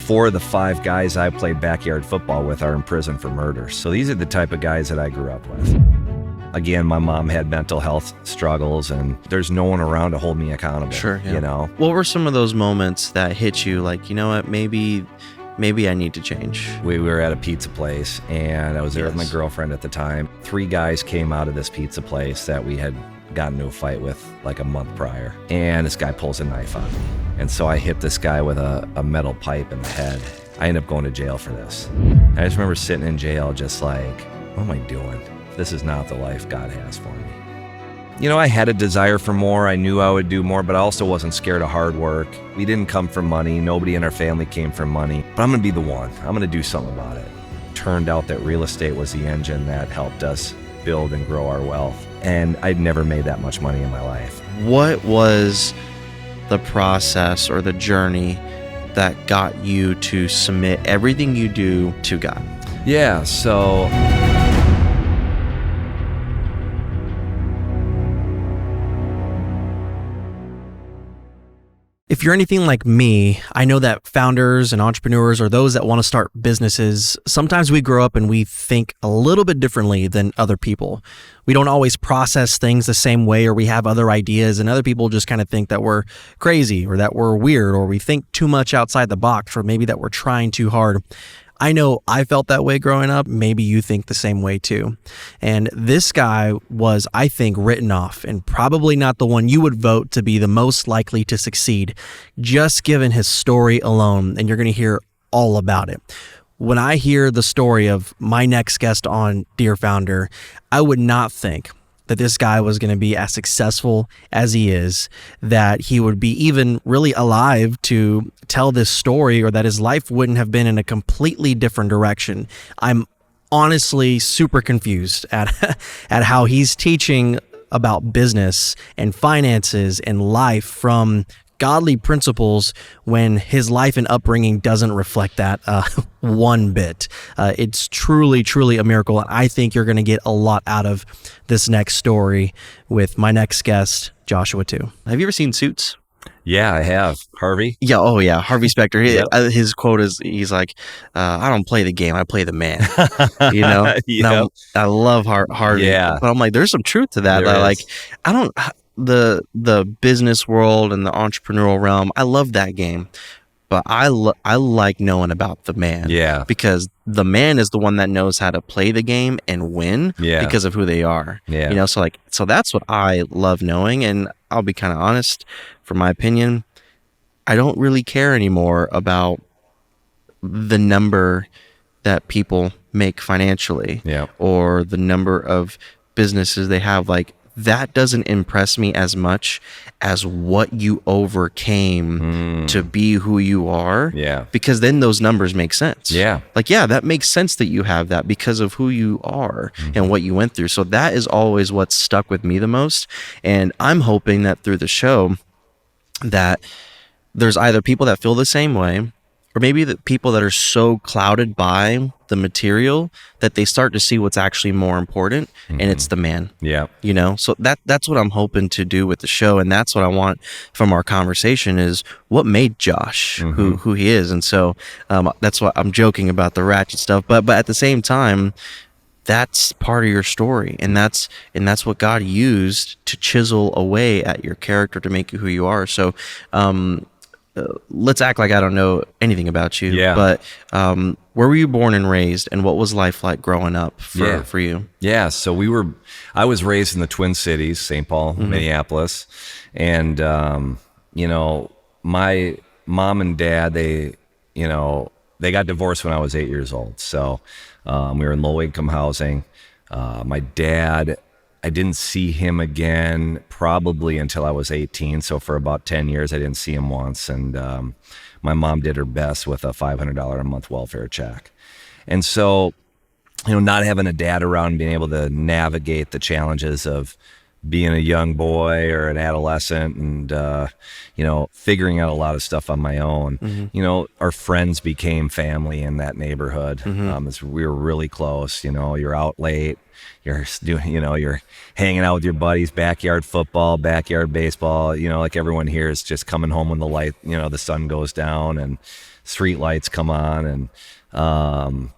4 of the 5 guys I played backyard football with are in prison for murder. So these are the type of guys that I grew up with. Again, my mom had mental health struggles, and there's no one around to hold me accountable. Sure, yeah. You know? What were some of those moments that hit you like, you know what, maybe I need to change? We were at a pizza place, and I was there with my girlfriend at the time. 3 guys came out of this pizza place that we had gotten into a fight with like a month prior, and this guy pulls a knife on me. And so I hit this guy with a metal pipe in the head. I ended up going to jail for this. I just remember sitting in jail just like, what am I doing? This is not the life God has for me. You know, I had a desire for more. I knew I would do more, but I also wasn't scared of hard work. We didn't come from money. Nobody in our family came from money. But I'm gonna be the one. I'm gonna do something about it. Turned out that real estate was the engine that helped us build and grow our wealth. And I'd never made that much money in my life. What was the process or the journey that got you to submit everything you do to God? Yeah, so if you're anything like me, I know that founders and entrepreneurs or those that want to start businesses, sometimes we grow up and we think a little bit differently than other people. We don't always process things the same way, or we have other ideas, and other people just kind of think that we're crazy or that we're weird, or we think too much outside the box, or maybe that we're trying too hard. I know I felt that way growing up. Maybe you think the same way too. And this guy was, I think, written off and probably not the one you would vote to be the most likely to succeed, just given his story alone. And you're going to hear all about it. When I hear the story of my next guest on Dear Founder, I would not think that this guy was going to be as successful as he is, that he would be even really alive to tell this story, or that his life wouldn't have been in a completely different direction. I'm honestly super confused at how he's teaching about business and finances and life from godly principles when his life and upbringing doesn't reflect that one bit. It's truly, truly a miracle. And I think you're going to get a lot out of this next story with my next guest, Joshua Tew. Have you ever seen Suits? yeah, I have. Harvey? Yeah. Oh, yeah. Harvey Specter. Yep. His quote is, he's like, I don't play the game. I play the man. You know? Yep. Now, I love Harvey. Yeah. But I'm like, there's some truth to that. There Like, is. I don't, the business world and the entrepreneurial realm, I love that game. But I like knowing about the man. Yeah. Because the man is the one that knows how to play the game and win because of who they are. Yeah. You know, so that's what I love knowing. And I'll be kind of honest, from my opinion, I don't really care anymore about the number that people make financially or the number of businesses they have. Like, that doesn't impress me as much as what you overcame to be who you are. Yeah. Because then those numbers make sense. Yeah. Like, yeah, that makes sense that you have that because of who you are and what you went through. So that is always what's stuck with me the most. And I'm hoping that through the show that there's either people that feel the same way, or maybe the people that are so clouded by the material that they start to see what's actually more important, and it's the man. Yeah. You know, so that's what I'm hoping to do with the show, and that's what I want from our conversation is what made Josh who he is. And so that's what I'm joking about the ratchet stuff, but at the same time, that's part of your story, and that's what God used to chisel away at your character to make you who you are. So let's act like I don't know anything about you. Yeah. But where were you born and raised, and what was life like growing up for you? Yeah. So I was raised in the Twin Cities, St. Paul, Minneapolis. And, you know, my mom and dad, they got divorced when I was 8 years old. So we were in low income housing. My dad, I didn't see him again probably until I was 18. So for about 10 years, I didn't see him once. And my mom did her best with a $500 a month welfare check. And so, you know, not having a dad around, being able to navigate the challenges of being a young boy or an adolescent and, you know, figuring out a lot of stuff on my own. You know, our friends became family in that neighborhood. We were really close. You know, you're out late. You're doing, you know, you're hanging out with your buddies, backyard football, backyard baseball, you know, like everyone here is just coming home when the sun goes down. And street lights come on. And,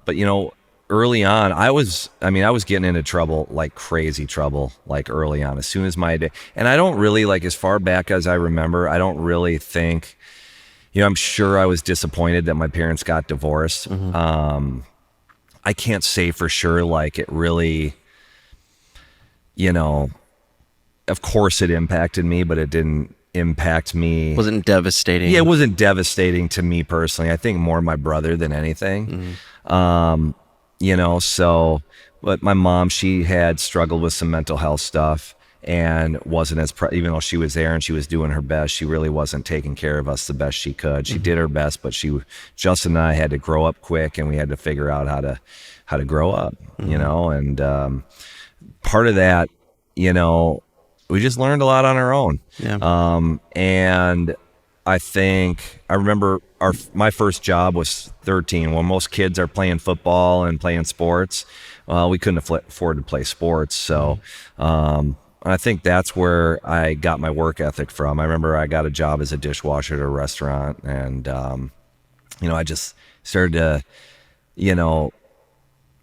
but you know, early on, I was getting into trouble, like crazy trouble, like early on, as soon as my day. And I don't really, like, as far back as I remember, I don't really think, you know, I'm sure I was disappointed that my parents got divorced. I can't say for sure, like, it really, you know, of course it impacted me, but it didn't impact me. Wasn't devastating. Yeah, it wasn't devastating to me personally. I think more my brother than anything. You know, so, but my mom, she had struggled with some mental health stuff and wasn't as, even though she was there and she was doing her best, she really wasn't taking care of us the best she could. She did her best, but Justin and I had to grow up quick, and we had to figure out how to grow up, you know, and part of that, you know, we just learned a lot on our own. Yeah. And I think I remember my first job was 13. When most kids are playing football and playing sports, we couldn't afford to play sports. So I think that's where I got my work ethic from. I remember I got a job as a dishwasher at a restaurant, and you know, I just started to, you know,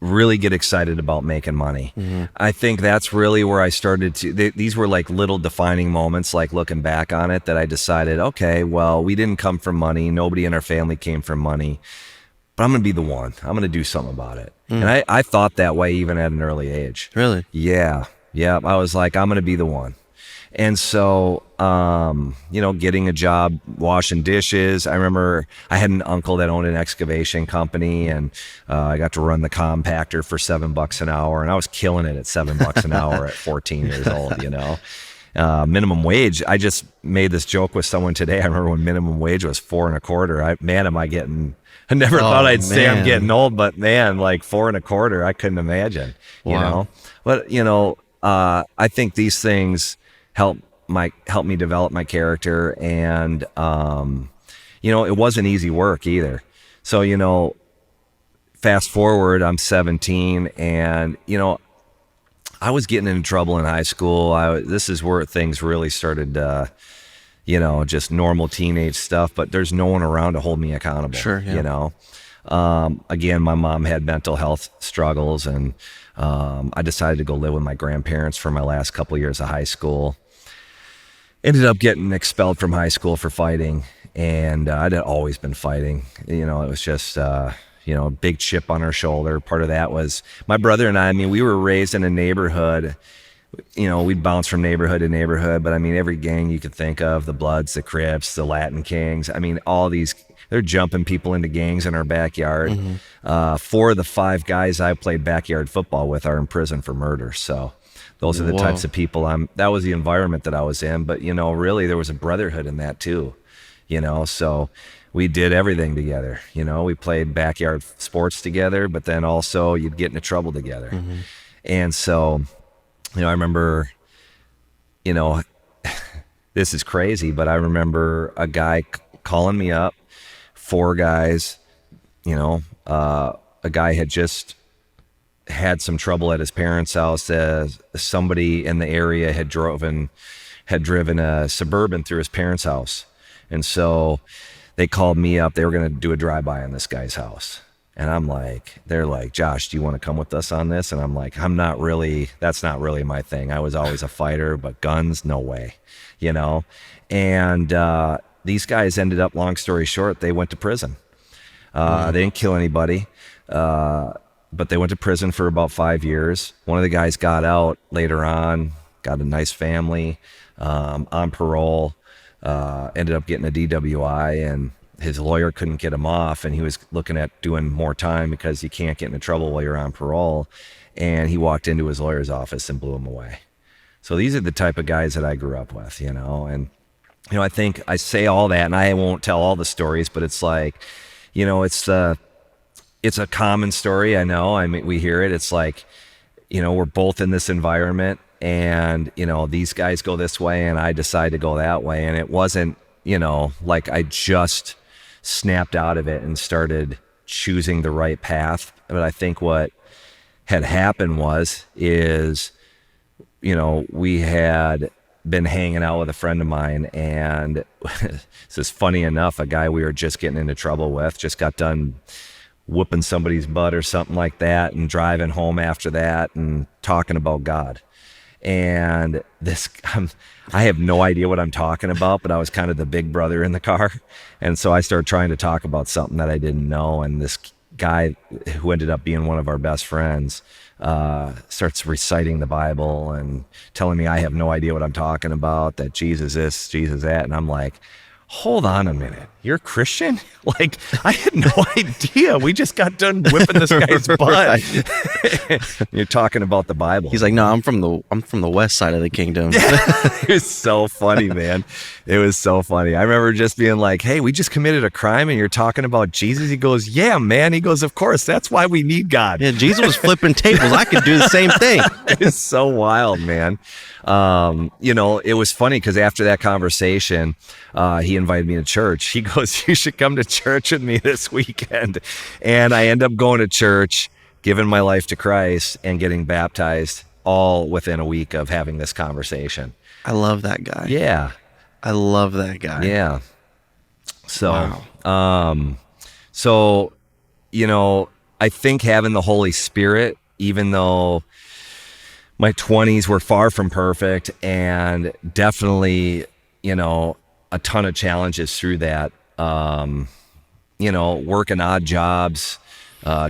really get excited about making money. I think that's really where I started to, these were like little defining moments, like looking back on it, that I decided, okay, well, we didn't come from money. Nobody in our family came from money, but I'm going to be the one. I'm going to do something about it. And I thought that way even at an early age. Really? Yeah. I was like, I'm going to be the one. And so, you know, getting a job washing dishes. I remember I had an uncle that owned an excavation company, and I got to run the compactor for $7 an hour, and I was killing it at $7 an hour at 14 years old, you know. Minimum wage, I just made this joke with someone today. I remember when minimum wage was $4.25. I never thought I'd say I'm getting old, but man, like $4.25, I couldn't imagine, you know. But, you know, I think these things help me develop my character, and you know, it wasn't easy work either. So, you know, fast forward, I'm 17, and you know, I was getting into trouble in high school. This is where things really started, you know, just normal teenage stuff, but there's no one around to hold me accountable. Sure, yeah. You know, again, my mom had mental health struggles, and I decided to go live with my grandparents for my last couple of years of high school. Ended up getting expelled from high school for fighting, and I'd always been fighting. You know, it was just, you know, a big chip on our shoulder. Part of that was my brother and I mean, we were raised in a neighborhood. You know, we'd bounce from neighborhood to neighborhood, but I mean, every gang you could think of, the Bloods, the Crips, the Latin Kings, I mean, all these, they're jumping people into gangs in our backyard. 4 of the 5 guys I played backyard football with are in prison for murder. So those are the types of people that was the environment that I was in. But, you know, really there was a brotherhood in that too, you know, so we did everything together. You know, we played backyard sports together, but then also you'd get into trouble together. And so, you know, I remember, you know, this is crazy, but I remember a guy calling me up, 4 guys, you know, a guy had just had some trouble at his parents' house. Somebody in the area had driven a Suburban through his parents' house. And so they called me up. They were going to do a drive-by on this guy's house. And they're like, Josh, do you want to come with us on this? And I'm like, that's not really my thing. I was always a fighter, but guns, no way, you know? And these guys ended up, long story short, they went to prison. They didn't kill anybody, but they went to prison for about 5 years. One of the guys got out later on, got a nice family, on parole, ended up getting a DWI, and his lawyer couldn't get him off, and he was looking at doing more time because you can't get into trouble while you're on parole. And he walked into his lawyer's office and blew him away. So these are the type of guys that I grew up with, you know. And, you know, I think I say all that, and I won't tell all the stories, but it's like, you know, it's a common story. I know. I mean, we hear it. It's like, you know, we're both in this environment, and, you know, these guys go this way and I decide to go that way. And it wasn't, you know, like I just snapped out of it and started choosing the right path. But I think what had happened is, you know, we had been hanging out with a friend of mine, and this is funny enough, a guy we were just getting into trouble with, just got done whooping somebody's butt or something like that, and driving home after that and talking about God. And I have no idea what I'm talking about, but I was kind of the big brother in the car. And so I started trying to talk about something that I didn't know. And this guy, who ended up being one of our best friends, starts reciting the Bible and telling me I have no idea what I'm talking about, that Jesus this, Jesus that. And I'm like, hold on a minute, you're a Christian? Like, I had no idea. We just got done whipping this guy's butt. You're talking about the Bible. He's like, no, I'm from the west side of the kingdom. It was so funny, man. It was so funny. I remember just being like, hey, we just committed a crime and you're talking about Jesus? He goes, yeah, man. He goes, of course, that's why we need God. Yeah, Jesus was flipping tables. I could do the same thing. It's so wild, man. It was funny because after that conversation, he invited me to church. He goes, you should come to church with me this weekend. And I end up going to church, giving my life to Christ, and getting baptized all within a week of having this conversation. I love that guy. Yeah. I love that guy. Yeah. So, Wow. I think having the Holy Spirit, even though my 20s were far from perfect, and definitely, a ton of challenges through that, working odd jobs,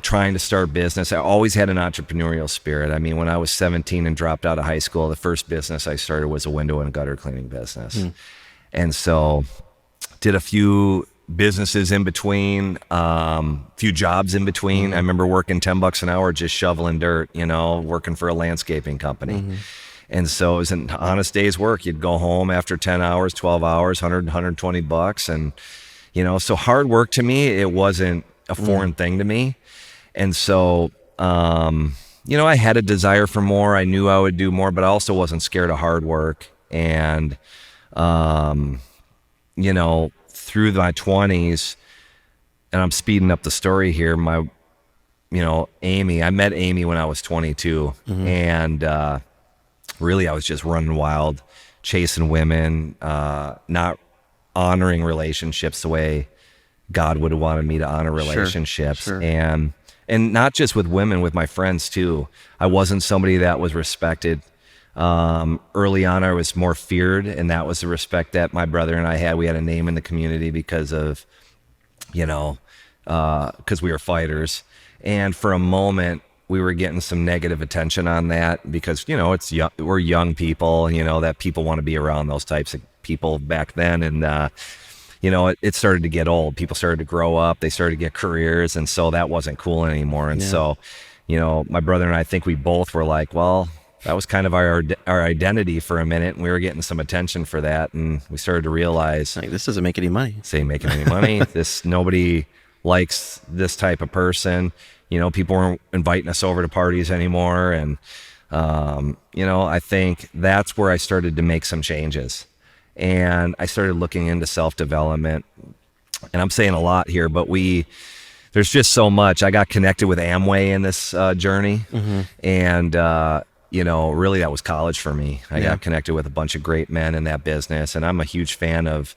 trying to start business. I always had an entrepreneurial spirit. I mean, when I was 17 and dropped out of high school, the first business I started was a window and gutter cleaning business. And so did a few businesses in between, few jobs in between. I remember working $10 an hour, just shoveling dirt, working for a landscaping company. And so it was an honest day's work. You'd go home after 10 hours, 12 hours, 100, $120. And, so hard work to me, it wasn't a foreign thing to me. And so, I had a desire for more. I knew I would do more, but I also wasn't scared of hard work. And, through my 20s, and I'm speeding up the story here, Amy, I met Amy when I was 22. And really I was just running wild, chasing women, not honoring relationships the way God would have wanted me to honor relationships. Sure. And not just with women, with my friends too. I wasn't somebody that was respected. Early on, I was more feared, and that was the respect that my brother and I had. We had a name in the community because of, because we were fighters. And for a moment, we were getting some negative attention on that because, it's young, we're young people, that people want to be around those types of people back then. And, it started to get old. People started to grow up. They started to get careers. And so that wasn't cool anymore. And so, my brother and I think we both were like, well, that was kind of our identity for a minute, and we were getting some attention for that, and we started to realize, like, this doesn't make any money. This ain't making any money. Nobody likes this type of person. People weren't inviting us over to parties anymore, and I think that's where I started to make some changes, and I started looking into self-development. And I'm saying a lot here, but there's just so much. I got connected with Amway in this journey, and really that was college for me. I got connected with a bunch of great men in that business, and I'm a huge fan of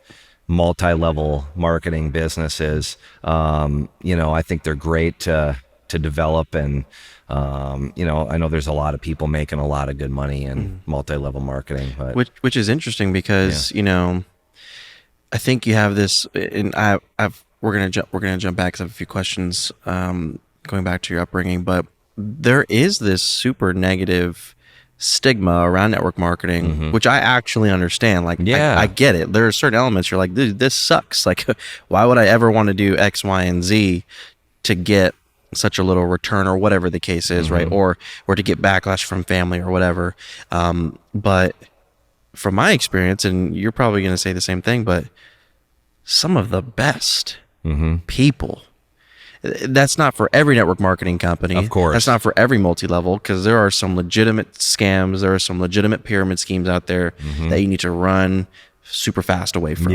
multi-level marketing businesses. I think they're great to develop, and I know there's a lot of people making a lot of good money in multi-level marketing, but which is interesting because I think you have this, and we're gonna jump back because I have a few questions going back to your upbringing, but there is this super negative stigma around network marketing, which I actually understand. Like, I get it. There are certain elements you're like, dude, this sucks. Like, why would I ever want to do X, Y, and Z to get such a little return, or whatever the case is, right? Or to get backlash from family or whatever. But from my experience, and you're probably going to say the same thing, but some of the best people, that's not for every network marketing company. Of course. That's not for every multi-level, because there are some legitimate scams. There are some legitimate pyramid schemes out there that you need to run super fast away from.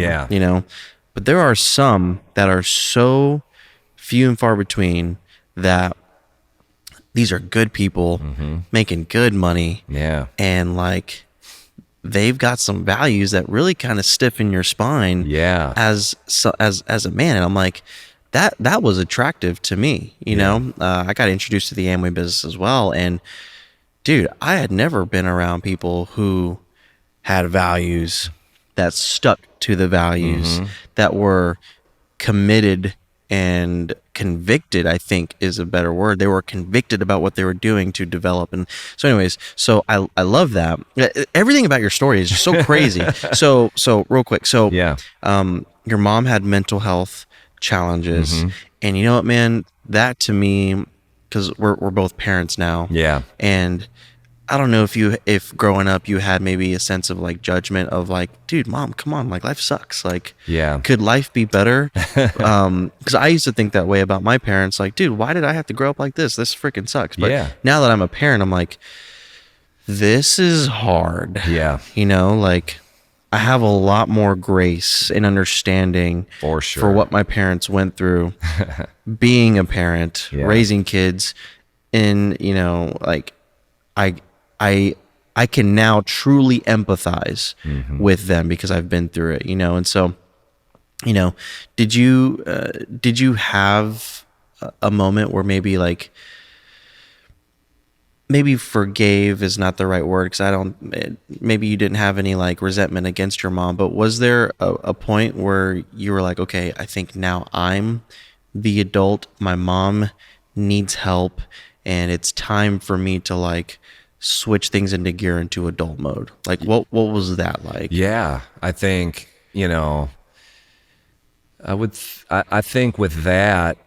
But there are some that are so few and far between that these are good people making good money. And like, they've got some values that really kind of stiffen your spine Yeah. as a man. And I'm like, that was attractive to me, you know. I got introduced to the Amway business as well, and dude, I had never been around people who had values that stuck to the values, that were committed and convicted, I think is a better word. They were convicted about what they were doing to develop. And so anyways, so I love that. Everything about your story is just so crazy. So real quick. So Yeah. your mom had mental health challenges, and you know what, man, that to me, because we're both parents now. Yeah. And I don't know if growing up you had maybe a sense of like judgment of like, dude, mom, come on, like life sucks. Like, Yeah. could life be better? Because I used to think that way about my parents. Like, dude, why did I have to grow up like this? This freaking sucks. But Yeah. now that I'm a parent, I'm like, this is hard. Yeah. You know, like I have a lot more grace and understanding For sure. for what my parents went through being a parent, Yeah. raising kids. And, you know, like I can now truly empathize with them because I've been through it, you know. And so, you know, did you have a moment where maybe like, maybe forgave is not the right word, because maybe you didn't have any like resentment against your mom, but was there a point where you were like, okay, I think now I'm the adult, my mom needs help, and it's time for me to like switch things into gear into adult mode? Like what was that like? Yeah, I think, you know, I think with that,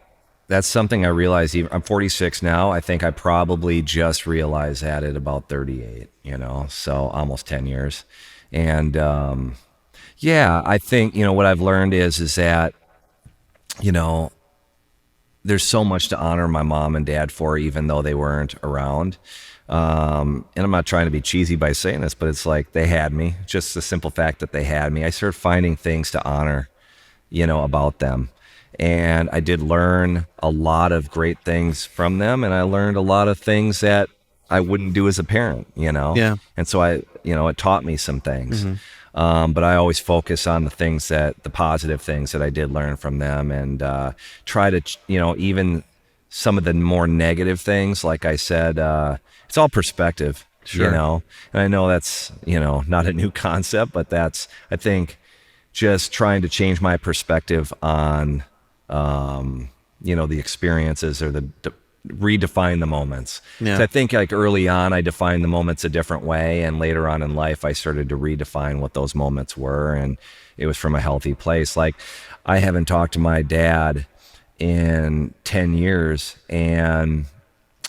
that's something I realized. I'm 46 now. I think I probably just realized that at about 38, you know, so almost 10 years. And, yeah, I think, you know, what I've learned is that, you know, there's so much to honor my mom and dad for, even though they weren't around. And I'm not trying to be cheesy by saying this, but it's like they had me. Just the simple fact that they had me. I started finding things to honor, you know, about them. And I did learn a lot of great things from them. And I learned a lot of things that I wouldn't do as a parent, you know? Yeah. And so it taught me some things. But I always focus on the positive things that I did learn from them, and try to, you know, even some of the more negative things, like I said, it's all perspective, Sure. you know, and I know that's, you know, not a new concept, but that's, I think, just trying to change my perspective on, you know, the experiences, or redefine the moments. Yeah. So I think like early on, I defined the moments a different way, and later on in life, I started to redefine what those moments were, and it was from a healthy place. Like, I haven't talked to my dad in 10 years,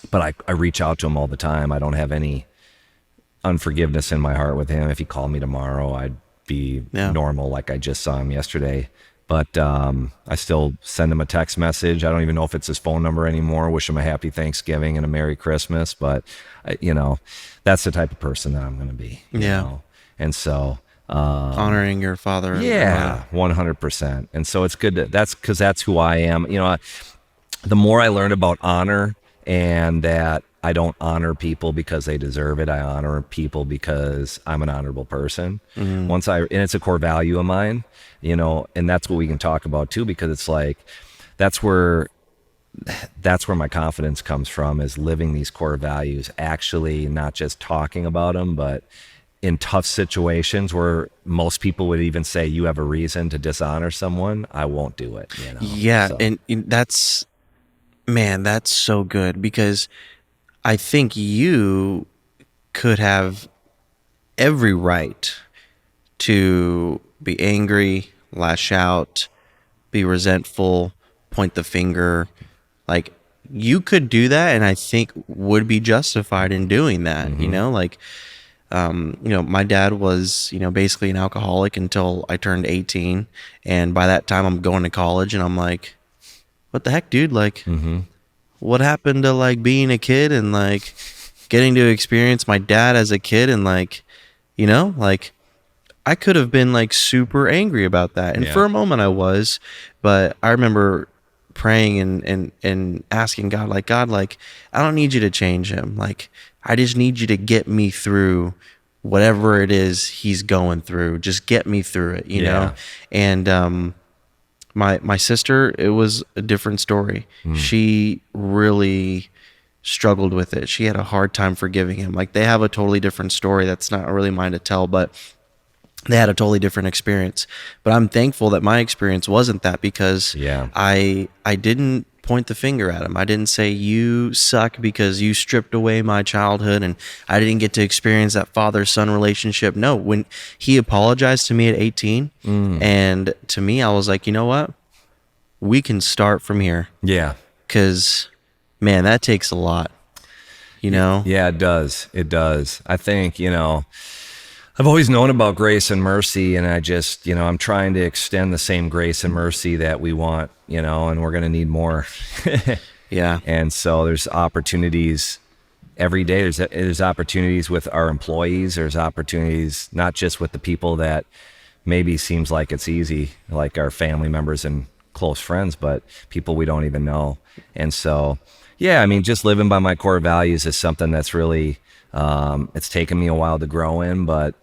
but I reach out to him all the time. I don't have any unforgiveness in my heart with him. If he called me tomorrow, I'd be normal, like I just saw him yesterday. But I still send him a text message. I don't even know if it's his phone number anymore. Wish him a happy Thanksgiving and a Merry Christmas. But, you know, that's the type of person that I'm going to be. You know? And so... honoring your father. Yeah, 100%. And so it's good because that's who I am. You know, the more I learn about honor, and that I don't honor people because they deserve it. I honor people because I'm an honorable person. And it's a core value of mine, you know, and that's what we can talk about too, because it's like, that's where my confidence comes from, is living these core values, actually not just talking about them, but in tough situations where most people would even say you have a reason to dishonor someone, I won't do it. You know? Yeah. So. And that's so good, because I think you could have every right to be angry, lash out, be resentful, point the finger. Like, you could do that, and I think would be justified in doing that. You know, like, you know, my dad was, you know, basically an alcoholic until I turned 18. And by that time I'm going to college, and I'm like, what the heck, dude? Like, what happened to like being a kid and like getting to experience my dad as a kid? And like, you know, like, I could have been like super angry about that. And for a moment I was, but I remember praying and asking God, like, I don't need you to change him. Like, I just need you to get me through whatever it is he's going through, just get me through it, you know? And my sister, it was a different story. She really struggled with it. She had a hard time forgiving him. Like, they have a totally different story that's not really mine to tell, but they had a totally different experience. But I'm thankful that my experience wasn't that, because I didn't point the finger at him. I didn't say, you suck because you stripped away my childhood and I didn't get to experience that father-son relationship. No, when he apologized to me at 18, and to me, I was like, you know what? We can start from here. Yeah. Because, man, that takes a lot, you know? Yeah, it does. It does. I think, you know, I've always known about grace and mercy, and I just, you know, I'm trying to extend the same grace and mercy that we want, you know, and we're going to need more. Yeah. And so there's opportunities every day. There's opportunities with our employees. There's opportunities not just with the people that maybe seems like it's easy, like our family members and close friends, but people we don't even know. And so, yeah, I mean, just living by my core values is something that's really, it's taken me a while to grow in, but,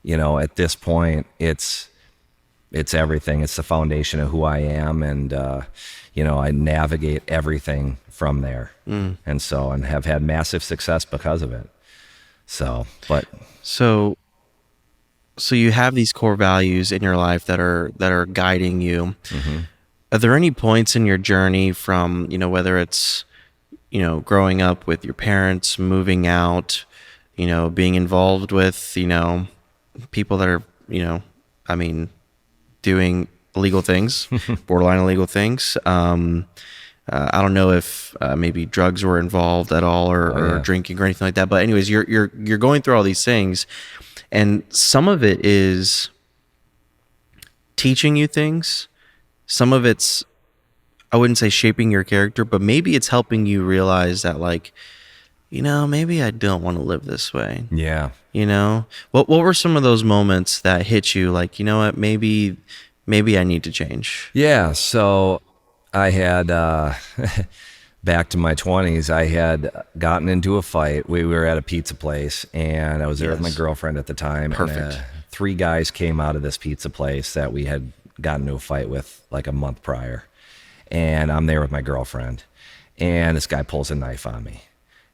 you know, at this point, it's everything. It's the foundation of who I am. And, you know, I navigate everything from there. And so, and have had massive success because of it. So, but. So you have these core values in your life that are guiding you. Are there any points in your journey from, you know, whether it's, you know, growing up with your parents, moving out, you know, being involved with, you know, people that are, you know, I mean, doing illegal things, borderline illegal things. I don't know if maybe drugs were involved at all, or drinking or anything like that. But anyways, you're going through all these things, and some of it is teaching you things. Some of it's, I wouldn't say shaping your character, but maybe it's helping you realize that, like, you know, maybe I don't want to live this way. Yeah. You know, what were some of those moments that hit you, like, you know what, maybe I need to change? Yeah. So I had, back to my 20s, I had gotten into a fight. We were at a pizza place, and I was there with my girlfriend at the time. Perfect. And, 3 guys came out of this pizza place that we had gotten into a fight with like a month prior. And I'm there with my girlfriend, and this guy pulls a knife on me.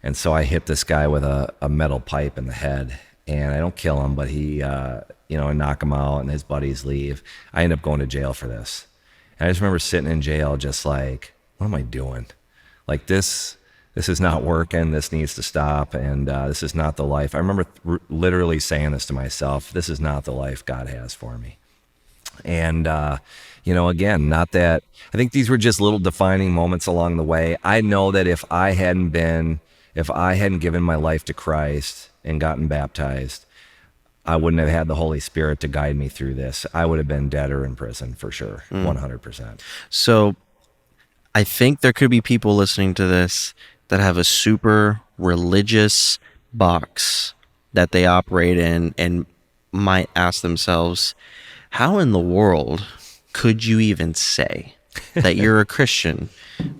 And so I hit this guy with a metal pipe in the head, and I don't kill him, but he, you know, I knock him out, and his buddies leave. I end up going to jail for this. And I just remember sitting in jail just like, what am I doing? Like, this is not working. This needs to stop. And this is not the life. I remember literally saying this to myself. This is not the life God has for me. And, you know, again, not that, I think these were just little defining moments along the way. I know that if I hadn't given my life to Christ and gotten baptized, I wouldn't have had the Holy Spirit to guide me through this. I would have been dead or in prison for sure. 100%. So I think there could be people listening to this that have a super religious box that they operate in, and might ask themselves, how in the world could you even say that you're a Christian,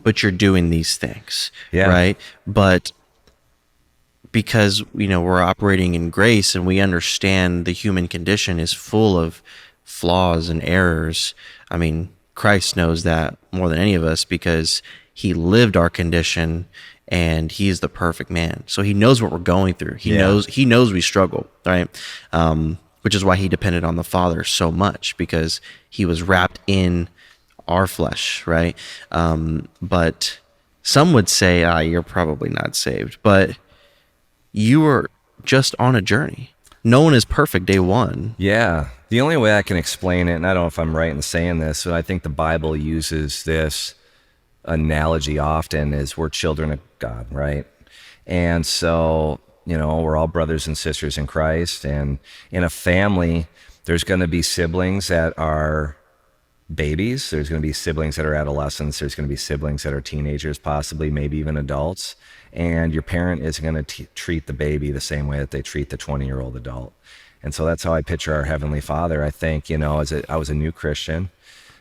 but you're doing these things? Yeah. Right? But because, you know, we're operating in grace, and we understand the human condition is full of flaws and errors. I mean, Christ knows that more than any of us, because he lived our condition, and he is the perfect man. So he knows what we're going through. He knows we struggle, right? Which is why he depended on the Father so much, because he was wrapped in our flesh, right? But some would say, you're probably not saved, but you were just on a journey. No one is perfect day one. Yeah. The only way I can explain it, and I don't know if I'm right in saying this, but I think the Bible uses this analogy often, is we're children of God, right? And so, you know, we're all brothers and sisters in Christ. And in a family, there's going to be siblings that are babies. There's going to be siblings that are adolescents. There's going to be siblings that are teenagers, possibly, maybe even adults. And your parent isn't going to treat the baby the same way that they treat the 20-year-old adult. And so that's how I picture our Heavenly Father. I think, you know, I was a new Christian,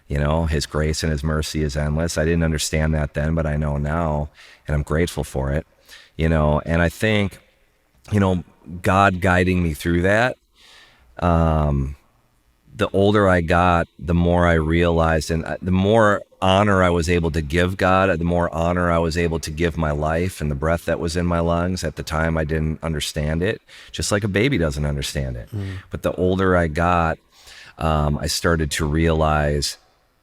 you know, his grace and his mercy is endless. I didn't understand that then, but I know now, and I'm grateful for it, you know. And I think, you know, God guiding me through that. The older I got, the more I realized, and the more honor I was able to give God, the more honor I was able to give my life and the breath that was in my lungs. At the time, I didn't understand it, just like a baby doesn't understand it. But the older I got, I started to realize,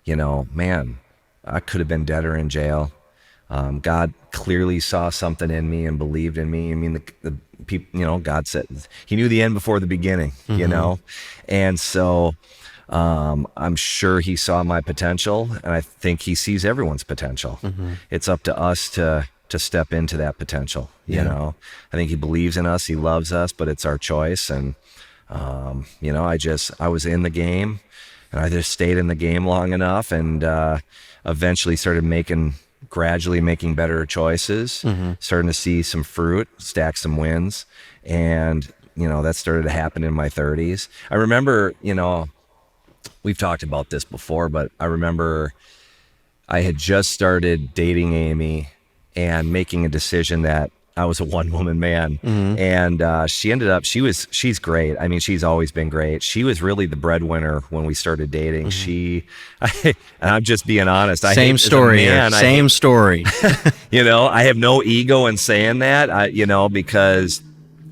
man, I could have been dead or in jail. God clearly saw something in me and believed in me. I mean, the people, God said he knew the end before the beginning, and so I'm sure he saw my potential, and I think he sees everyone's potential. It's up to us to step into that potential. I think he believes in us, he loves us, but it's our choice. And I was in the game, and I just stayed in the game long enough, and eventually started gradually making better choices, starting to see some fruit, stack some wins. And, that started to happen in my 30s. I remember, we've talked about this before, but I remember I had just started dating Amy and making a decision that I was a one-woman man. And she ended up, she's great. I mean, she's always been great. She was really the breadwinner when we started dating. And I'm just being honest. Same story. Same story. I have no ego in saying that, because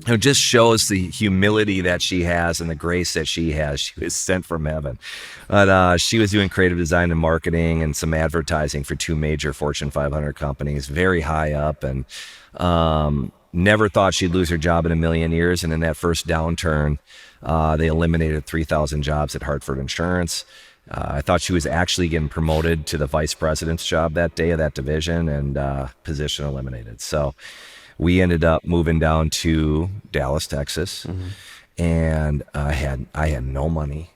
it just shows the humility that she has and the grace that she has. She was sent from heaven. But she was doing creative design and marketing and some advertising for 2 major Fortune 500 companies, very high up, and never thought she'd lose her job in a million years. And in that first downturn, they eliminated 3,000 jobs at Hartford Insurance. I thought she was actually getting promoted to the vice president's job that day of that division, and position eliminated. So we ended up moving down to Dallas, Texas, and I had no money.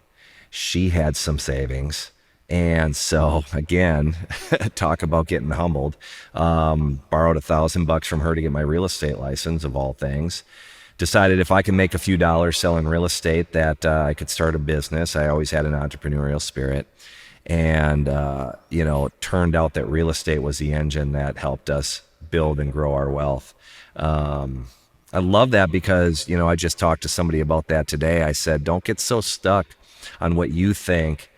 She had some savings. And so again, talk about getting humbled. Borrowed $1,000 from her to get my real estate license, of all things. Decided if I can make a few dollars selling real estate, that I could start a business. I always had an entrepreneurial spirit. And, it turned out that real estate was the engine that helped us build and grow our wealth. I love that because, I just talked to somebody about that today. I said, don't get so stuck on what you think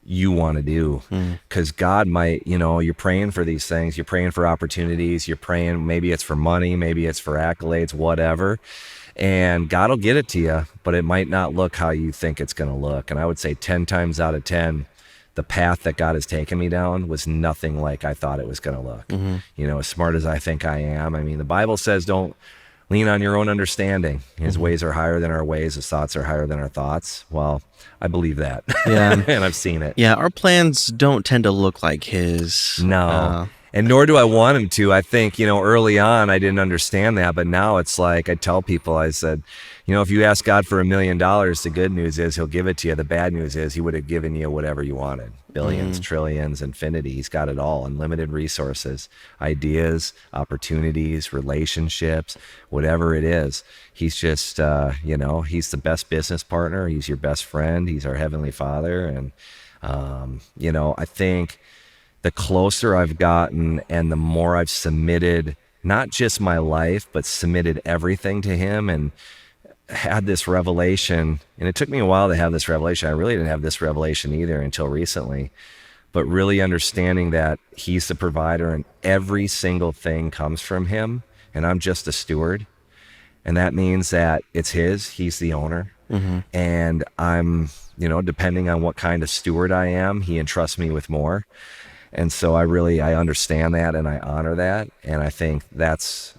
you want to do, because God might, you're praying for these things, you're praying for opportunities, you're praying, maybe it's for money, maybe it's for accolades, whatever, and God will get it to you, but it might not look how you think it's going to look. And I would say 10 times out of 10, the path that God has taken me down was nothing like I thought it was going to look. As smart as I think I am, I mean, the Bible says don't lean on your own understanding. His ways are higher than our ways. His thoughts are higher than our thoughts. Well, I believe that. Yeah. And I've seen it. Yeah, our plans don't tend to look like his. No. And nor do I want him to. I think, early on I didn't understand that, but now it's like I tell people, I said, if you ask God for $1 million, the good news is he'll give it to you. The bad news is he would have given you whatever you wanted. Billions, trillions, infinity. He's got it all. Unlimited resources, ideas, opportunities, relationships, whatever it is. He's just, he's the best business partner. He's your best friend. He's our Heavenly Father. And, I think the closer I've gotten and the more I've submitted, not just my life, but submitted everything to him, and had this revelation. And it took me a while to have this revelation. I really didn't have this revelation either until recently, but really understanding that he's the provider and every single thing comes from him, and I'm just a steward. And that means that it's he's the owner. And I'm, depending on what kind of steward I am, he entrusts me with more. And so I understand that, and I honor that. And I think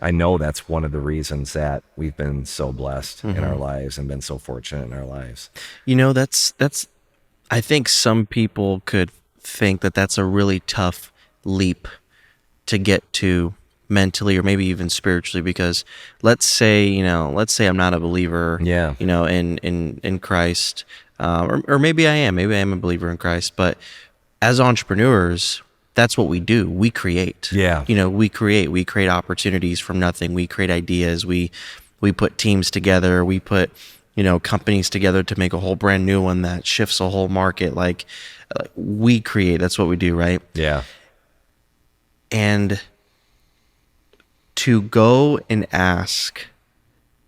I know that's one of the reasons that we've been so blessed in our lives and been so fortunate in our lives. That's, I think some people could think that that's a really tough leap to get to mentally, or maybe even spiritually, because let's say I'm not a believer, in Christ, or maybe I am a believer in Christ, but as entrepreneurs, that's what we do. We create. Yeah. We create opportunities from nothing. We create ideas. We put teams together. We put, companies together to make a whole brand new one that shifts a whole market. Like we create. That's what we do, right? Yeah. And to go and ask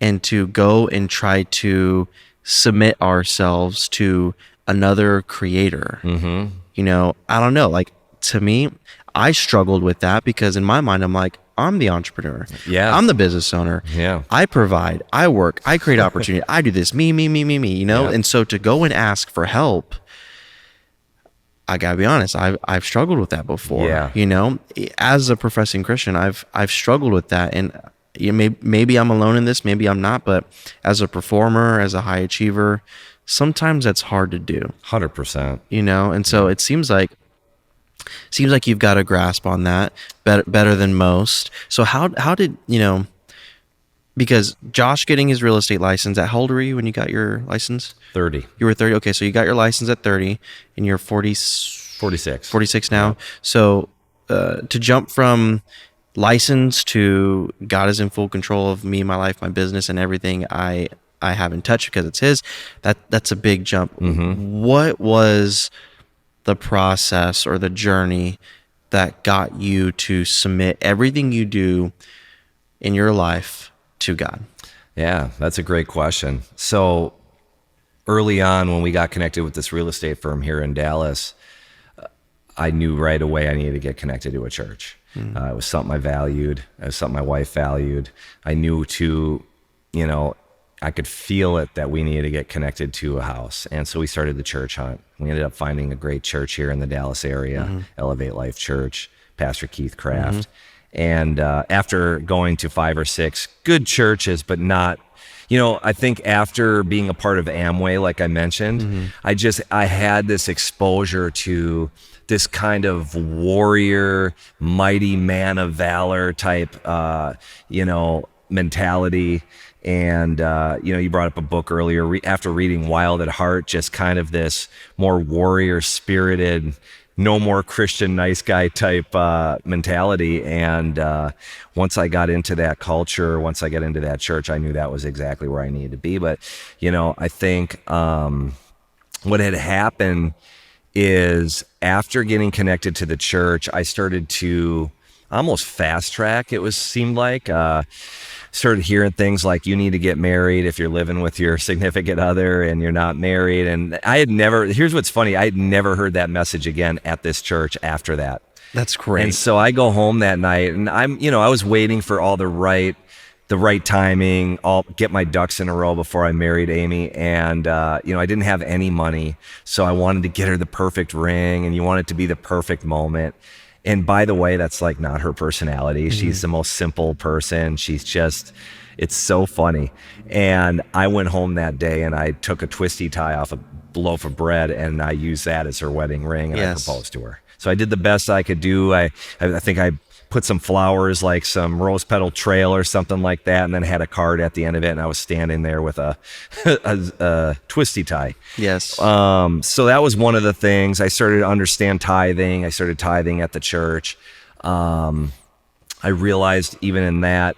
and to go and try to submit ourselves to another creator. You know, I don't know. Like, to me, I struggled with that because in my mind, I'm like, I'm the entrepreneur. Yeah. I'm the business owner. Yeah. I provide, I work, I create opportunity. I do this, me, you know? Yeah. And so to go and ask for help, I gotta be honest, I've struggled with that before. Yeah. You know, as a professing Christian, I've struggled with that. And maybe I'm alone in this, maybe I'm not, but as a performer, as a high achiever, sometimes that's hard to do. 100%. You know, and so it seems like you've got a grasp on that better than most. So how did, you know, because Josh getting his real estate license, at how old were you when you got your license? 30. You were 30. Okay, so you got your license at 30 and you're 46. 46 now. Yeah. So to jump from license to God is in full control of me, my life, my business, and everything I haven't touched because it's his, that's a big jump. What was the process or the journey that got you to submit everything you do in your life to God? Yeah, that's a great question. So early on when we got connected with this real estate firm here in Dallas, I knew right away I needed to get connected to a church. It was something I valued. It was something my wife valued. I knew you know, I could feel it that we needed to get connected to a house. And so we started the church hunt. We ended up finding a great church here in the Dallas area, Elevate Life Church, Pastor Keith Craft. And after going to 5 or 6 good churches, but not, you know, I think after being a part of Amway, like I mentioned, I had this exposure to this kind of warrior, mighty man of valor type, you know, mentality. And, you know, you brought up a book earlier, after reading Wild at Heart, just kind of this more warrior spirited, no more Christian nice guy type mentality. And once I got into that culture, once I got into that church, I knew that was exactly where I needed to be. But, you know, I think what had happened is after getting connected to the church, I started to almost fast track, seemed like. Started hearing things like, you need to get married if you're living with your significant other and you're not married. And here's what's funny, I had never heard that message again at this church after that. That's great. And so I go home that night and I was waiting for all the right timing, I'll get my ducks in a row before I married Amy. And, you know, I didn't have any money. So I wanted to get her the perfect ring and you want it to be the perfect moment. And by the way, that's like not her personality. She's the most simple person. It's so funny. And I went home that day and I took a twisty tie off a loaf of bread and I used that as her wedding ring and I proposed to her. So I did the best I could do. I think I put some flowers, like some rose petal trail or something like that, and then had a card at the end of it. And I was standing there with a twisty tie. Yes. So that was one of the things. I started to understand tithing. I started tithing at the church. I realized even in that,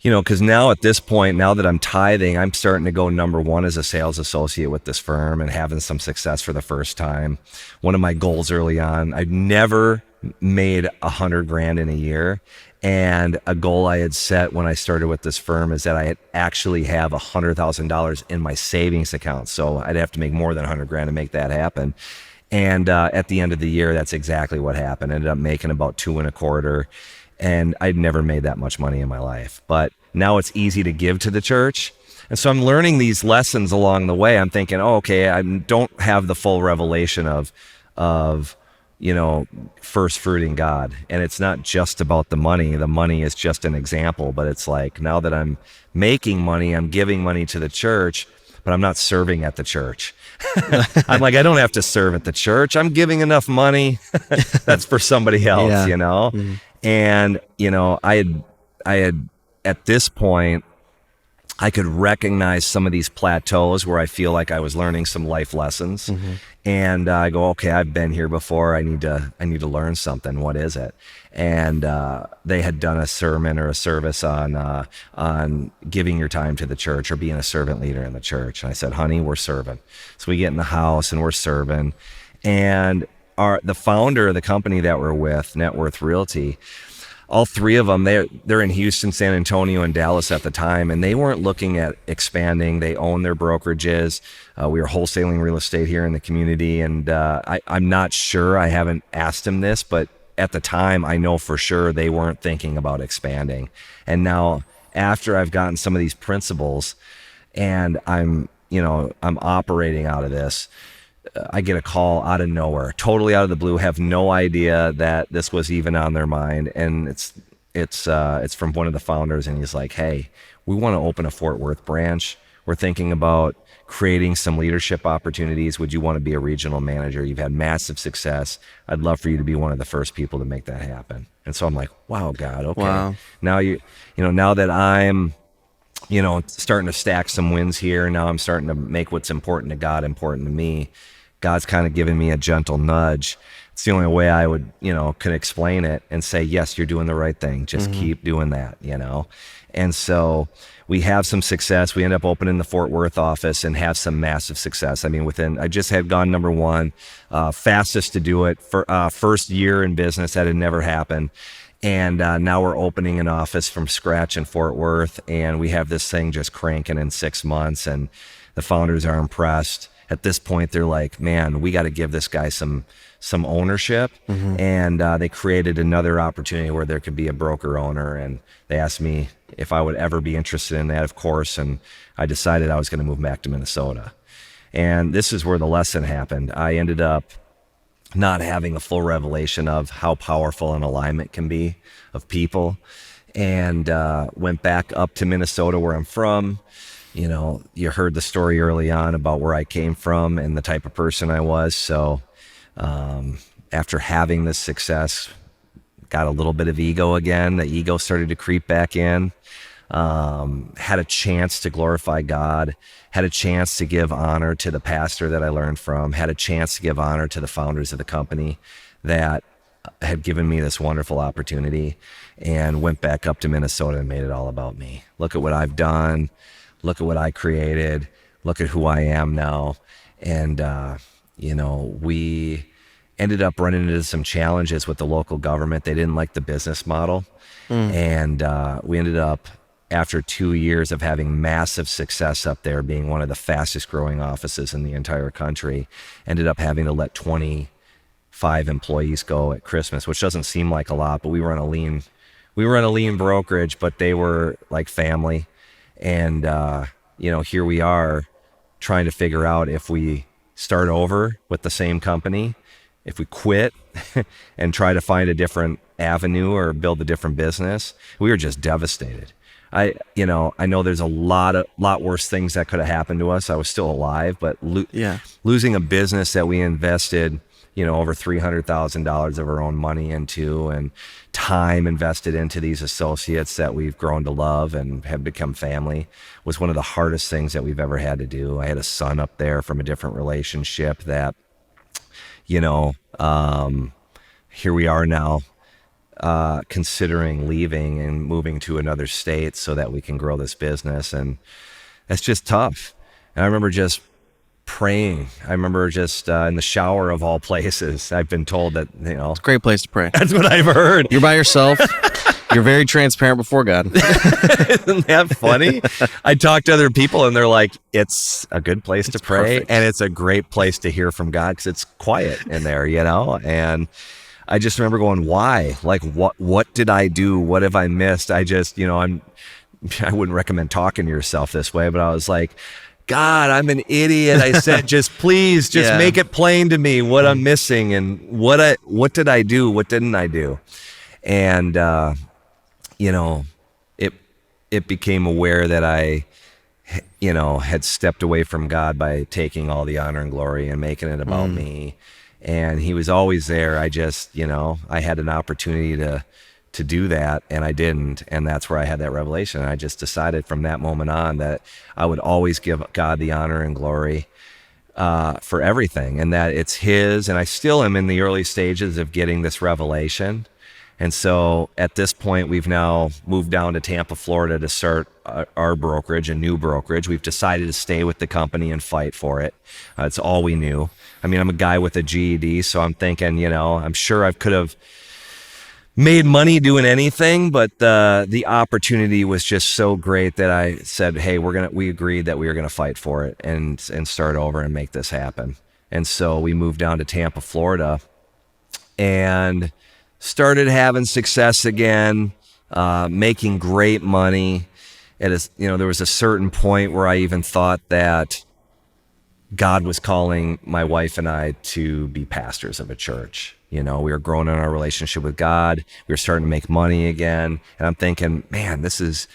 you know, because now at this point, now that I'm tithing, I'm starting to go number one as a sales associate with this firm and having some success for the first time. One of my goals early on, I'd never made $100,000 in a year. And a goal I had set when I started with this firm is that I actually have $100,000 in my savings account. So I'd have to make more than $100,000 to make that happen. And at the end of the year, that's exactly what happened. I ended up making about 2.25. And I'd never made that much money in my life. But now it's easy to give to the church. And so I'm learning these lessons along the way. I'm thinking, oh, okay, I don't have the full revelation of, you know, first fruiting God. And it's not just about the money. The money is just an example. But it's like, now that I'm making money, I'm giving money to the church, but I'm not serving at the church. I'm like, I don't have to serve at the church. I'm giving enough money. That's for somebody else, you know? Mm-hmm. And, you know, I had at this point, I could recognize some of these plateaus where I feel like I was learning some life lessons. And I go, okay, I've been here before. I need to learn something. What is it? And they had done a sermon or a service on giving your time to the church or being a servant leader in the church. And I said, honey, we're serving. So we get in the house and we're serving. And the founder of the company that we're with, Net Worth Realty, all three of them, they're in Houston, San Antonio, and Dallas at the time, and they weren't looking at expanding. They own their brokerages. We were wholesaling real estate here in the community, and I'm not sure. I haven't asked them this, but at the time, I know for sure they weren't thinking about expanding. And now, after I've gotten some of these principles, and I'm operating out of this, I get a call out of nowhere, totally out of the blue, have no idea that this was even on their mind. And it's from one of the founders, and he's like, hey, we want to open a Fort Worth branch. We're thinking about creating some leadership opportunities. Would you want to be a regional manager? You've had massive success. I'd love for you to be one of the first people to make that happen. And so I'm like, wow, God, okay. Wow. Now now that I'm starting to stack some wins here, now I'm starting to make what's important to God important to me. God's kind of giving me a gentle nudge. It's the only way I would, could explain it and say, yes, you're doing the right thing. Just keep doing that, And so we have some success. We end up opening the Fort Worth office and have some massive success. I mean, I just had gone number one, fastest to do it for first year in business. That had never happened. And now we're opening an office from scratch in Fort Worth, and we have this thing just cranking in 6 months, and the founders are impressed. At this point, they're like, man, we got to give this guy some ownership. And they created another opportunity where there could be a broker owner, and they asked me if I would ever be interested in that, of course, and I decided I was going to move back to Minnesota. And this is where the lesson happened. I ended up not having a full revelation of how powerful an alignment can be of people, and went back up to Minnesota, where I'm from. You heard the story early on about where I came from and the type of person I was. So after having this success, got a little bit of ego again. The ego started to creep back in. Had a chance to glorify God, had a chance to give honor to the pastor that I learned from, had a chance to give honor to the founders of the company that had given me this wonderful opportunity, and went back up to Minnesota and made it all about me. Look at what I've done. Look at what I created. Look at who I am now. And, we ended up running into some challenges with the local government. They didn't like the business model. And we ended up, after 2 years of having massive success up there, being one of the fastest growing offices in the entire country, ended up having to let 25 employees go at Christmas, which doesn't seem like a lot, but we were on a lean brokerage, but they were like family. And, here we are trying to figure out if we start over with the same company, if we quit and try to find a different avenue or build a different business. We were just devastated. I know there's a lot worse things that could have happened to us. I was still alive, but losing a business that we invested, over $300,000 of our own money into, and time invested into these associates that we've grown to love and have become family, was one of the hardest things that we've ever had to do. I had a son up there from a different relationship that, here we are now, considering leaving and moving to another state so that we can grow this business. And that's just tough. And I remember just praying. I remember just in the shower of all places, I've been told that, It's a great place to pray. That's what I've heard. You're by yourself. You're very transparent before God. Isn't that funny? I talk to other people and they're like, it's a good place to pray. Perfect. And it's a great place to hear from God because it's quiet in there, and I just remember going, why? Like, what did I do? What have I missed? I just, I wouldn't recommend talking to yourself this way, but I was like, God, I'm an idiot. I said, please make it plain to me what I'm missing and what did I do? What didn't I do? And, it became aware that I, had stepped away from God by taking all the honor and glory and making it about me. And he was always there. I just, I had an opportunity to do that, and I didn't. And that's where I had that revelation. And I just decided from that moment on that I would always give God the honor and glory for everything, and that it's his. And I still am in the early stages of getting this revelation. And so at this point, we've now moved down to Tampa, Florida to start our brokerage, a new brokerage. We've decided to stay with the company and fight for it. It's all we knew. I mean, I'm a guy with a GED, so I'm thinking, I'm sure I could have made money doing anything, but the opportunity was just so great that I said, hey, we agreed that we were gonna fight for it and start over and make this happen. And so we moved down to Tampa, Florida, and started having success again, making great money. There was a certain point where I even thought that God was calling my wife and I to be pastors of a church. We were growing in our relationship with God. We were starting to make money again. And I'm thinking, man, this is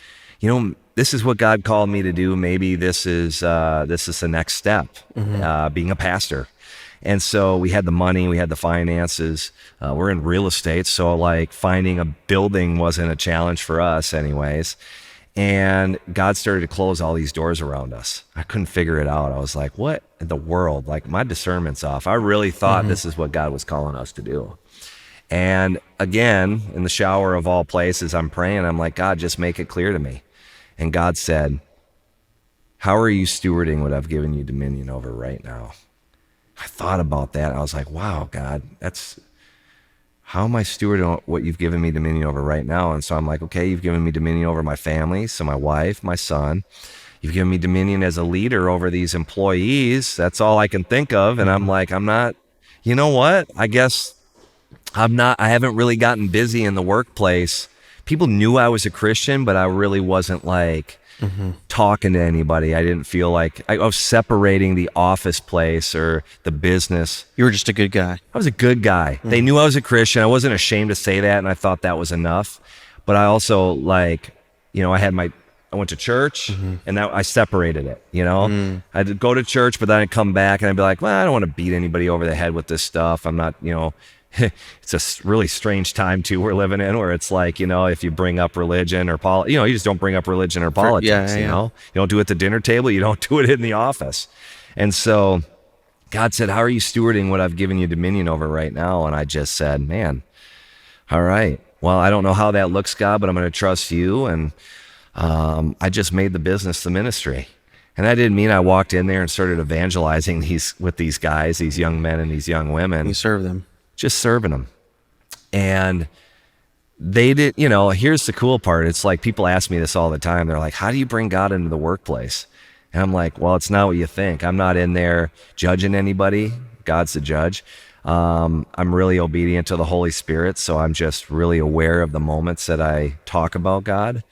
what God called me to do. Maybe this is the next step, being a pastor. And so we had the money, we had the finances. We're in real estate, so like finding a building wasn't a challenge for us anyways. And God started to close all these doors around us. I couldn't figure it out. I was like, what in the world? Like, my discernment's off. I really thought this is what God was calling us to do. And again, in the shower of all places, I'm praying. I'm like, God, just make it clear to me. And God said, how are you stewarding what I've given you dominion over right now? I thought about that. I was like, wow, God, how am I stewarding what you've given me dominion over right now? And so I'm like, okay, you've given me dominion over my family, so my wife, my son. You've given me dominion as a leader over these employees. That's all I can think of. And I'm like, you know what? I guess I haven't really gotten busy in the workplace. People knew I was a Christian, but I really wasn't like talking to anybody. I didn't feel like I was separating the office place or the business. You were just a good guy. I was a good guy. They knew I was a Christian. I wasn't ashamed to say that, and I thought that was enough. But I also I went to church, and I separated it. I'd go to church, but then I'd come back and I'd be like, well, I don't want to beat anybody over the head with this stuff. I'm not, it's a really strange time too we're living in, where it's like, if you bring up religion or you just don't bring up religion or politics. You don't do it at the dinner table, you don't do it in the office. And so God said, how are you stewarding what I've given you dominion over right now? And I just said, man, all right, well, I don't know how that looks, God, but I'm going to trust you. And I just made the business the ministry. And that didn't mean I walked in there and started evangelizing with these guys, these young men and these young women. You serve them. Just serving them. And they did, here's the cool part. It's like, people ask me this all the time. They're like, how do you bring God into the workplace? And I'm like, well, it's not what you think. I'm not in there judging anybody. God's the judge. I'm really obedient to the Holy Spirit. So I'm just really aware of the moments that I talk about God.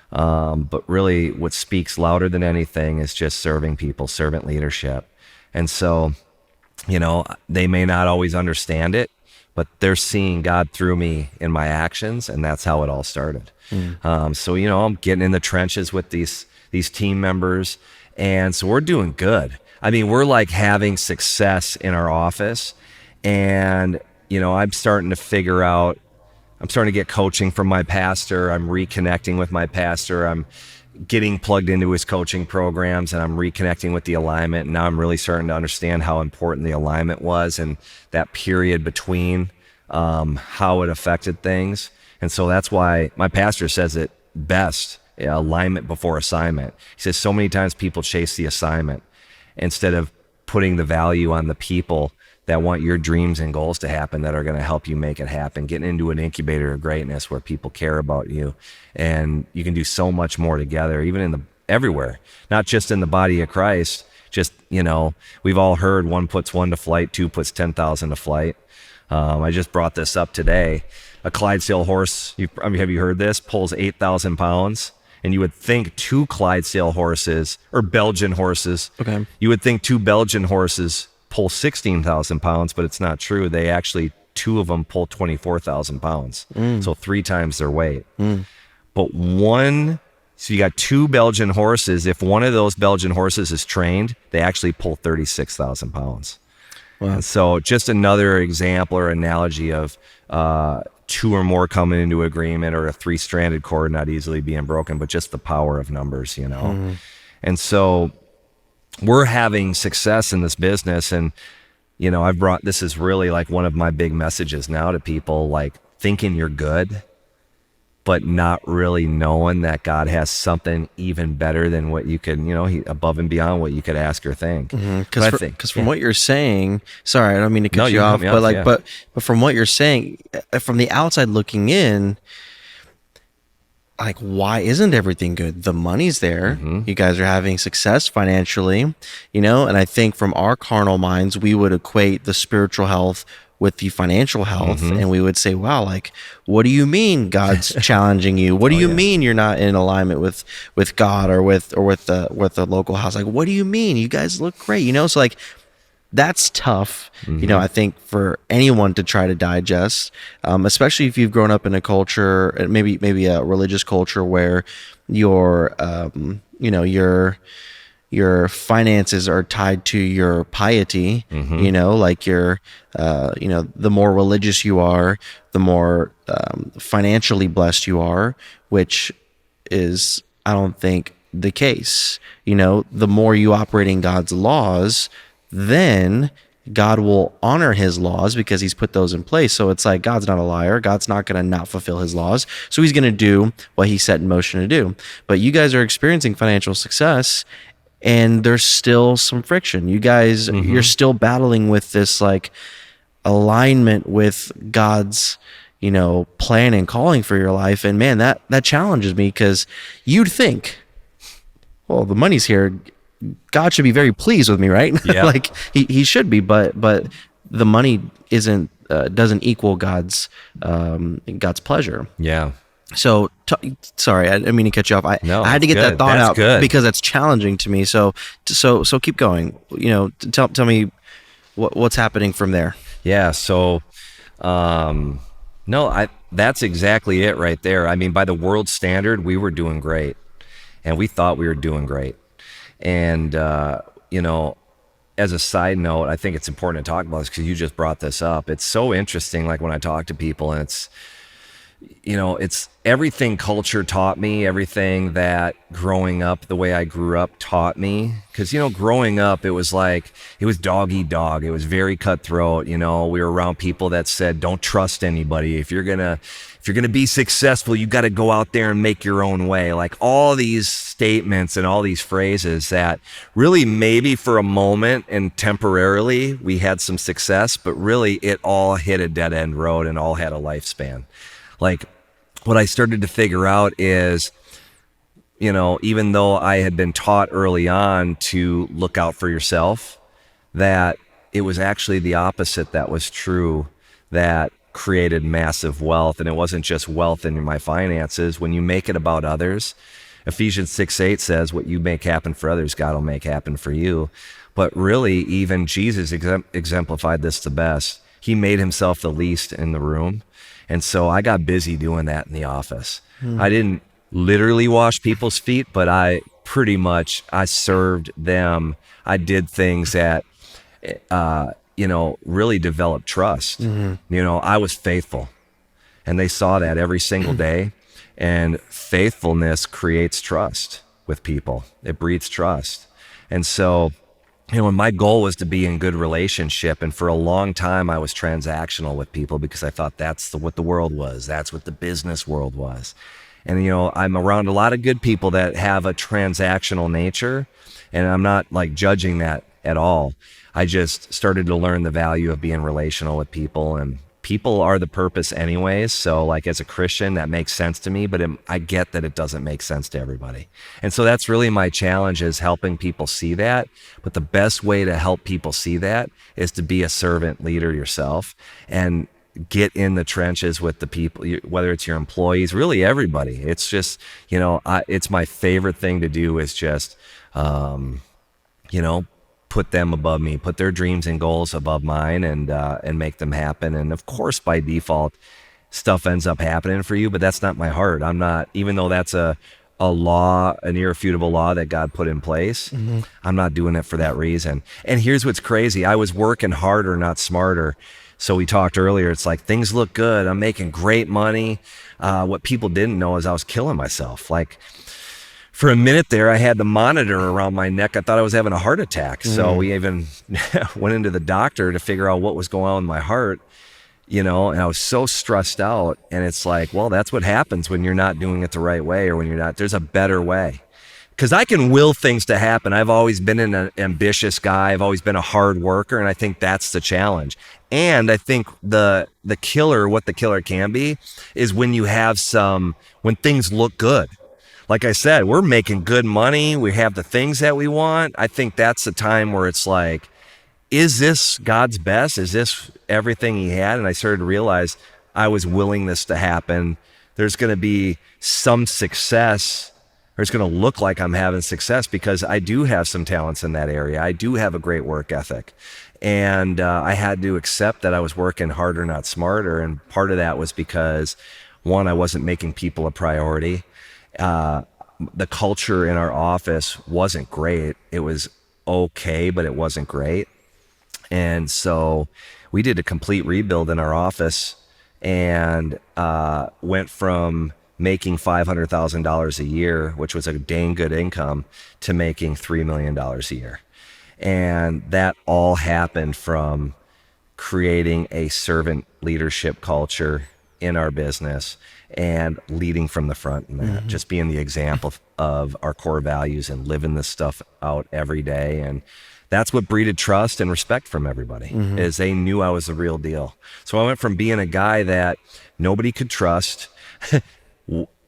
But really what speaks louder than anything is just serving people, servant leadership. And so, they may not always understand it, but they're seeing God through me in my actions, and that's how it all started. So, I'm getting in the trenches with these team members, and so we're doing good. I mean, we're like having success in our office, and, I'm starting to get coaching from my pastor. I'm reconnecting with my pastor. I'm getting plugged into his coaching programs, and I'm reconnecting with the alignment. And now I'm really starting to understand how important the alignment was and that period between, how it affected things. And so that's why my pastor says it best, alignment before assignment. He says so many times people chase the assignment instead of putting the value on the people that want your dreams and goals to happen, that are going to help you make it happen. Getting into an incubator of greatness where people care about you, and you can do so much more together, even everywhere, not just in the body of Christ. Just, we've all heard 1 puts 1 to flight, 2 puts 10,000 to flight. I just brought this up today. A Clydesdale horse, have you heard this, pulls 8,000 pounds. And you would think 2 Clydesdale horses, or Belgian horses, you would think 2 Belgian horses pull 16,000 pounds, but it's not true. They actually, 2 of them pull 24,000 pounds. So 3 times their weight. But so you got 2 Belgian horses. If one of those Belgian horses is trained, they actually pull 36,000 pounds. Wow. And so just another example or analogy of 2 or more coming into agreement, or a 3-stranded cord not easily being broken, but just the power of numbers, And so we're having success in this business. And, this is really like one of my big messages now to people, like, thinking you're good but not really knowing that God has something even better than what you could, above and beyond what you could ask or think. Because from what you're saying, sorry, I don't mean to cut you off, but but from what you're saying, from the outside looking in, like, why isn't everything good? The money's there. You guys are having success financially, and I think from our carnal minds, we would equate the spiritual health with the financial health, and we would say, wow, like, what do you mean God's challenging you? What do you mean you're not in alignment with God or with the local house? Like, what do you mean? You guys look great, so like, that's tough, I think, for anyone to try to digest, especially if you've grown up in a culture, maybe a religious culture where your finances are tied to your piety, like the more religious you are, the more financially blessed you are, which is, I don't think, the case. The more you operate in God's laws, then God will honor his laws because he's put those in place. So it's like, God's not a liar. God's not going to not fulfill his laws. So he's going to do what he set in motion to do. But you guys are experiencing financial success, and there's still some friction. You guys, you're still battling with this like alignment with God's, plan and calling for your life. And man, that challenges me, because you'd think, well, the money's here, God should be very pleased with me, right? Yeah. Like he should be, but the money doesn't equal God's pleasure. Yeah. So sorry, I didn't mean to cut you off. I had to get that thought out because that's challenging to me. So keep going. Tell me what's happening from there. Yeah. So, that's exactly it right there. I mean, by the world standard, we were doing great, and we thought we were doing great. And, as a side note, I think it's important to talk about this because you just brought this up. It's so interesting. Like when I talk to people, and it's everything culture taught me, everything that growing up, the way I grew up taught me. Because, growing up, it was dog eat dog. It was very cutthroat. We were around people that said, don't trust anybody. If you're going to be successful, you got to go out there and make your own way. Like all these statements and all these phrases that really maybe for a moment and temporarily we had some success, but really it all hit a dead end road and all had a lifespan. Like what I started to figure out is, even though I had been taught early on to look out for yourself, that it was actually the opposite that was true, that created massive wealth. And it wasn't just wealth in my finances. When you make it about others, Ephesians 6:8 says, what you make happen for others, God will make happen for you. But really, even Jesus exemplified this the best. He made himself the least in the room. And so I got busy doing that in the office. I didn't literally wash people's feet, but I served them. I did things that, really developed trust. I was faithful, and they saw that every single day. And faithfulness creates trust with people. It breeds trust. And so, my goal was to be in good relationship. And for a long time, I was transactional with people because I thought that's what the world was. That's what the business world was. And, I'm around a lot of good people that have a transactional nature, and I'm not like judging that at all. I just started to learn the value of being relational with people, and people are the purpose anyways. So like as a Christian, that makes sense to me, but I get that it doesn't make sense to everybody. And so that's really my challenge, is helping people see that. But the best way to help people see that is to be a servant leader yourself and get in the trenches with the people, whether it's your employees, really everybody. It's just, it's my favorite thing to do is just, put them above me, put their dreams and goals above mine, and make them happen. And of course, by default, stuff ends up happening for you, but that's not my heart. I'm not, even though that's a law, an irrefutable law that God put in place, I'm not doing it for that reason. And here's what's crazy. I was working harder, not smarter. So we talked earlier, it's like things look good. I'm making great money. What people didn't know is I was killing myself. Like, for a minute there, I had the monitor around my neck. I thought I was having a heart attack. So we even went into the doctor to figure out what was going on with my heart. and I was so stressed out. And it's like, well, that's what happens when you're not doing it the right way, or when you're not, there's a better way. Because I can will things to happen. I've always been an ambitious guy. I've always been a hard worker. And I think that's the challenge. And I think the killer, what the killer can be, is when you have when things look good. Like I said, we're making good money. We have the things that we want. I think that's the time where it's like, is this God's best? Is this everything he had? And I started to realize I was willing this to happen. There's going to be some success, or it's going to look like I'm having success, because I do have some talents in that area. I do have a great work ethic. And I had to accept that I was working harder, not smarter. And part of that was because, one, I wasn't making people a priority. The culture in our office wasn't great. It was okay, but it wasn't great. And so we did a complete rebuild in our office, and went from making $500,000 a year, which was a dang good income, to making $3 million a year. And that all happened from creating a servant leadership culture in our business and leading from the front in that, just being the example of our core values and living this stuff out every day. And that's what breeded trust and respect from everybody, is they knew I was the real deal. So I went from being a guy that nobody could trust.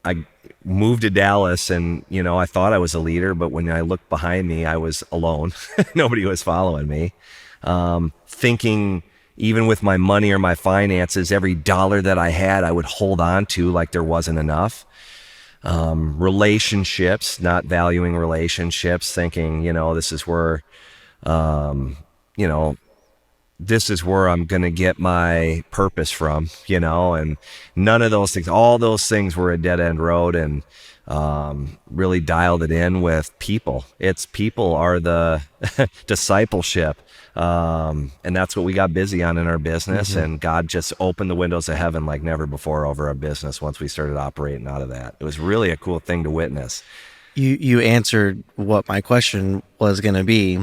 I moved to Dallas, and I thought I was a leader, but when I looked behind me, I was alone. Nobody was following me. Thinking even with my money or my finances, every dollar that I had, I would hold on to like there wasn't enough. Relationships, not valuing relationships, thinking, this is where, this is where I'm going to get my purpose from, and none of those things, all those things were a dead end road, and really dialed it in with people. It's people are the discipleship. And that's what we got busy on in our business. And God just opened the windows of heaven like never before over our business once we started operating out of that. It was really a cool thing to witness. You answered what my question was going to be.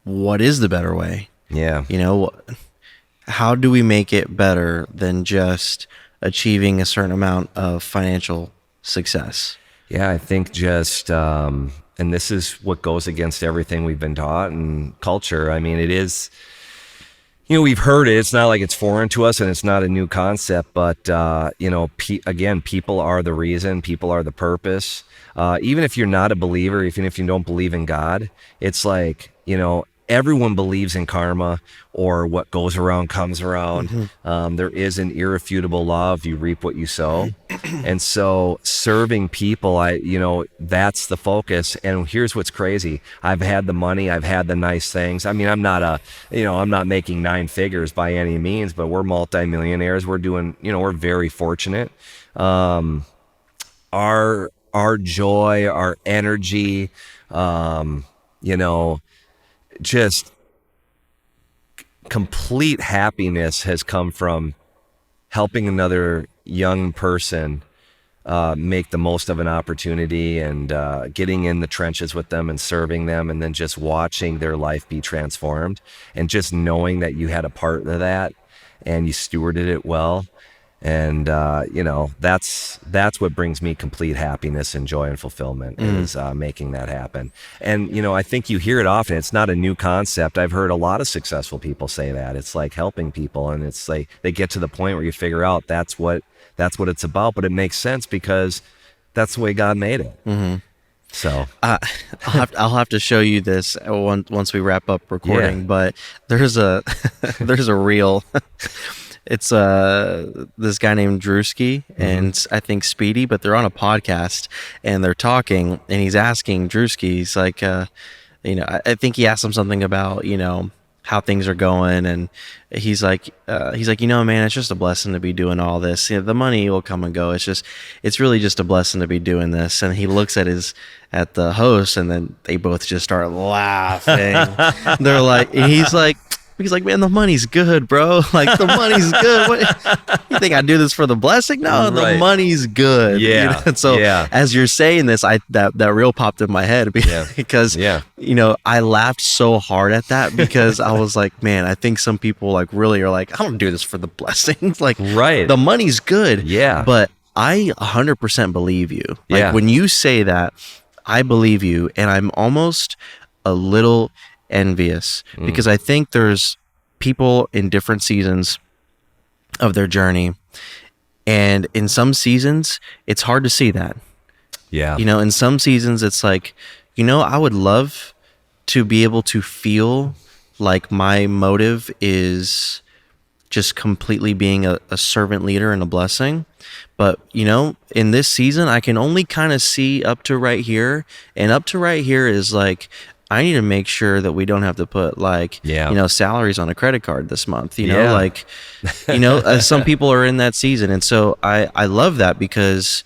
What is the better way? Yeah. How do we make it better than just achieving a certain amount of financial success? Yeah, I think just, and this is what goes against everything we've been taught and culture. I mean, it is, we've heard it. It's not like it's foreign to us, and it's not a new concept, but, again, people are the reason, people are the purpose. Even if you're not a believer, even if you don't believe in God, it's like, everyone believes in karma, or what goes around comes around. There is an irrefutable law of you reap what you sow. And so serving people, that's the focus. And here's what's crazy. I've had the money, I've had the nice things. I mean, I'm not making 9 figures by any means, but we're multimillionaires. We're doing, we're very fortunate. Our joy, our energy, just complete happiness has come from helping another young person make the most of an opportunity, and getting in the trenches with them and serving them, and then just watching their life be transformed, and just knowing that you had a part of that and you stewarded it well. And, that's what brings me complete happiness and joy and fulfillment, is making that happen. And, I think you hear it often. It's not a new concept. I've heard a lot of successful people say that. It's like helping people, and it's like they get to the point where you figure out that's what it's about. But it makes sense because that's the way God made it. So I'll have to show you this once we wrap up recording. Yeah. But there's a reel. It's this guy named Drewski and I think Speedy, but they're on a podcast and they're talking, and he's asking Drewski, he's like, I think he asked him something about, how things are going, and he's like, man, it's just a blessing to be doing all this. The money will come and go. It's really just a blessing to be doing this. And he looks at the host, and then they both just start laughing. They're like, he's like, He's like, man, the money's good, bro. Like, the money's good. What, you think I do this for the blessing? No, the Right. money's good. Yeah. And so as you're saying this, that reel popped in my head because, I laughed so hard at that because I was like, man, I think some people like really are like, I don't do this for the blessings. Like, Right. the money's good. Yeah. But I 100% believe you. Like, Yeah. when you say that, I believe you, and I'm almost a little envious because I think there's people in different seasons of their journey, and in some seasons it's hard to see that. Yeah. In some seasons it's like, I would love to be able to feel like my motive is just completely being a servant leader and a blessing. But, in this season, I can only kind of see up to right here. And up to right here is like, I need to make sure that we don't have to put salaries on a credit card this month, some people are in that season. And so I love that because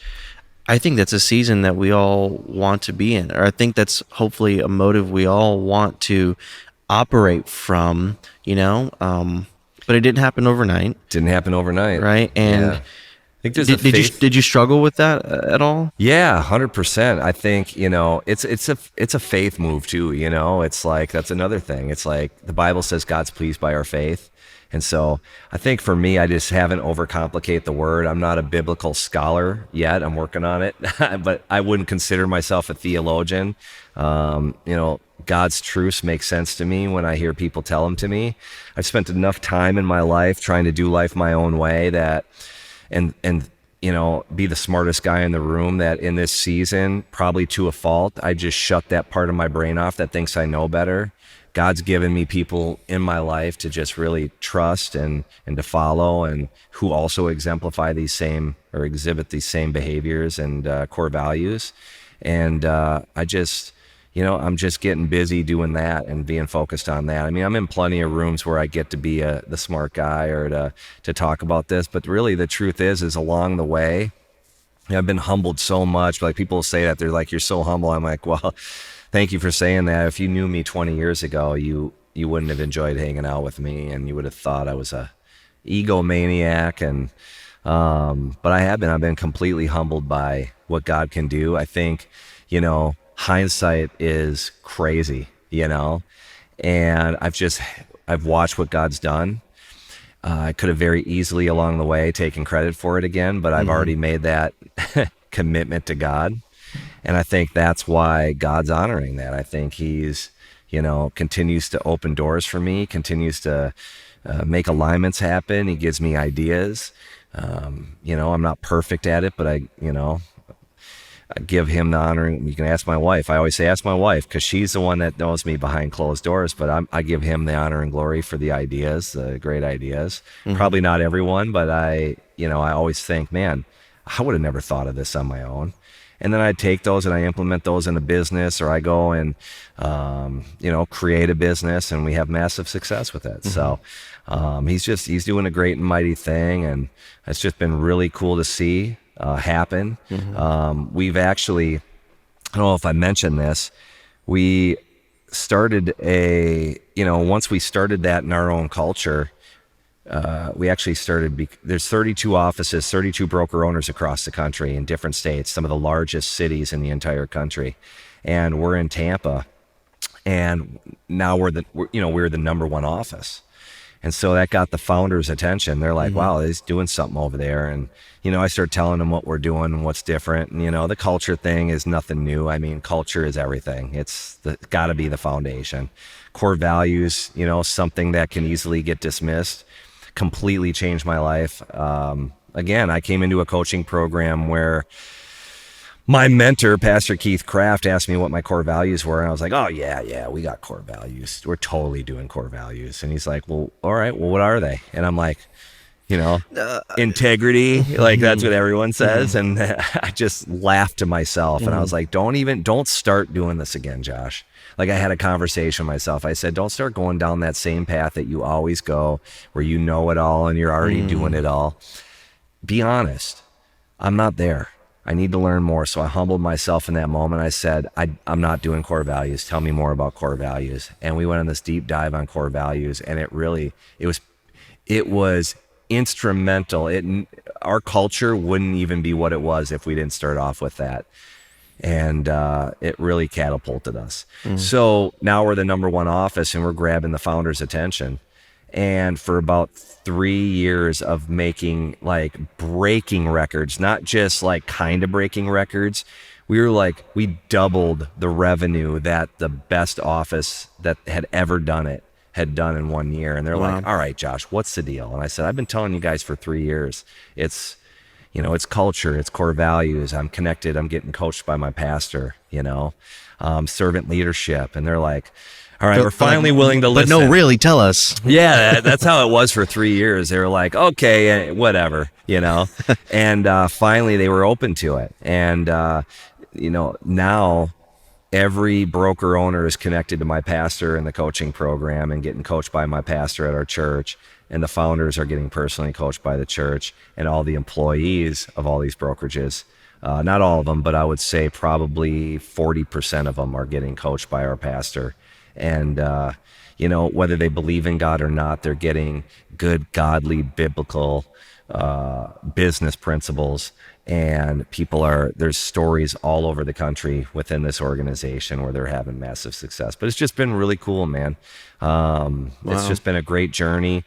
I think that's a season that we all want to be in, or I think that's hopefully a motive we all want to operate from, but it didn't happen overnight. Right. And I think did you struggle with that at all? Yeah, 100%. I think, it's a faith move too, it's like, that's another thing. It's like the Bible says God's pleased by our faith. And so I think for me, I just haven't overcomplicate the word. I'm not a biblical scholar yet. I'm working on it, but I wouldn't consider myself a theologian. God's truths make sense to me when I hear people tell them to me. I've spent enough time in my life trying to do life my own way that, and be the smartest guy in the room, that in this season, probably to a fault, I just shut that part of my brain off that thinks I know better. God's given me people in my life to just really trust and to follow, and who also exemplify these same or exhibit these same behaviors and core values. And I'm just getting busy doing that and being focused on that. I mean, I'm in plenty of rooms where I get to be the smart guy or to talk about this, but really the truth is along the way, I've been humbled so much. Like, people say that, they're like, you're so humble. I'm like, well, thank you for saying that. If you knew me 20 years ago, you wouldn't have enjoyed hanging out with me, and you would have thought I was a egomaniac. And but I've been completely humbled by what God can do. I think, hindsight is crazy, and I've watched what God's done. I could have very easily along the way taken credit for it again, but I've already made that commitment to God. And I think that's why God's honoring that. I think he's, continues to open doors for me, continues to make alignments happen. He gives me ideas. I'm not perfect at it, but I give him the honor. You can ask my wife. I always say, ask my wife, because she's the one that knows me behind closed doors, but I give him the honor and glory for the ideas, the great ideas. Probably not everyone, but I always think, man, I would have never thought of this on my own. And then I take those and I implement those in a business, or I go and, create a business, and we have massive success with it. So he's doing a great and mighty thing. And it's just been really cool to see happen. We've actually, I don't know if I mentioned this, we started once we started that in our own culture, we actually started, there's 32 offices, 32 broker owners across the country in different states, some of the largest cities in the entire country. And we're in Tampa, and now we're the number one office. And so that got the founders' attention. They're like, wow, he's doing something over there. And, I started telling them what we're doing and what's different. And, the culture thing is nothing new. I mean, culture is everything. It's got to be the foundation. Core values, something that can easily get dismissed, completely changed my life. Again, I came into a coaching program where my mentor, Pastor Keith Kraft, asked me what my core values were. And I was like, oh, yeah, we got core values. We're totally doing core values. And he's like, well, all right, well, what are they? And I'm like, integrity, like that's what everyone says. And I just laughed to myself. And I was like, don't start doing this again, Josh. Like, I had a conversation with myself. I said, don't start going down that same path that you always go, where you know it all and you're already doing it all. Be honest. I'm not there. I need to learn more. So I humbled myself in that moment. I said, I'm not doing core values. Tell me more about core values. And we went on this deep dive on core values, and it was instrumental. Our culture wouldn't even be what it was if we didn't start off with that. And it really catapulted us. So now we're the #1 office, and we're grabbing the founder's attention. And for about 3 years of making like breaking records, not just like kind of breaking records, we doubled the revenue that the best office that had ever done it had done in 1 year. And they're like, all right, Josh, what's the deal? And I said, I've been telling you guys for 3 years. It's culture, it's core values. I'm connected. I'm getting coached by my pastor, servant leadership. And they're like, all right, we're finally willing to listen. But no, really, tell us. Yeah, that's how it was for 3 years. They were like, okay, whatever, and finally they were open to it. And, now every broker owner is connected to my pastor in the coaching program and getting coached by my pastor at our church. And the founders are getting personally coached by the church, and all the employees of all these brokerages. Not all of them, but I would say probably 40% of them are getting coached by our pastor. And, whether they believe in God or not, they're getting good, godly, biblical business principles. And there's stories all over the country within this organization where they're having massive success. But it's just been really cool, man. It's just been a great journey.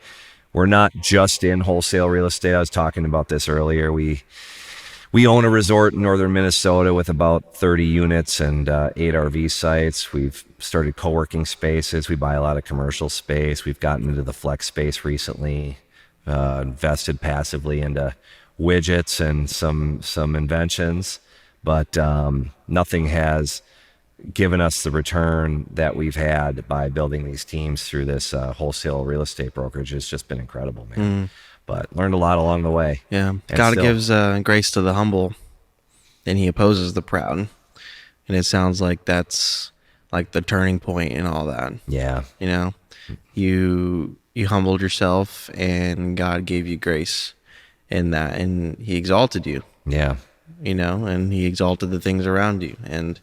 We're not just in wholesale real estate. I was talking about this earlier. We own a resort in northern Minnesota with about 30 units and 8 RV sites. We've started co-working spaces. We buy a lot of commercial space. We've gotten into the flex space recently, invested passively into widgets and some inventions, but nothing has given us the return that we've had by building these teams through this wholesale real estate brokerage. It's just been incredible, man. But learned a lot along the way. Yeah. God gives grace to the humble, and he opposes the proud. And it sounds like that's like the turning point in all that. Yeah. You humbled yourself, and God gave you grace in that, and he exalted you. Yeah. And he exalted the things around you. And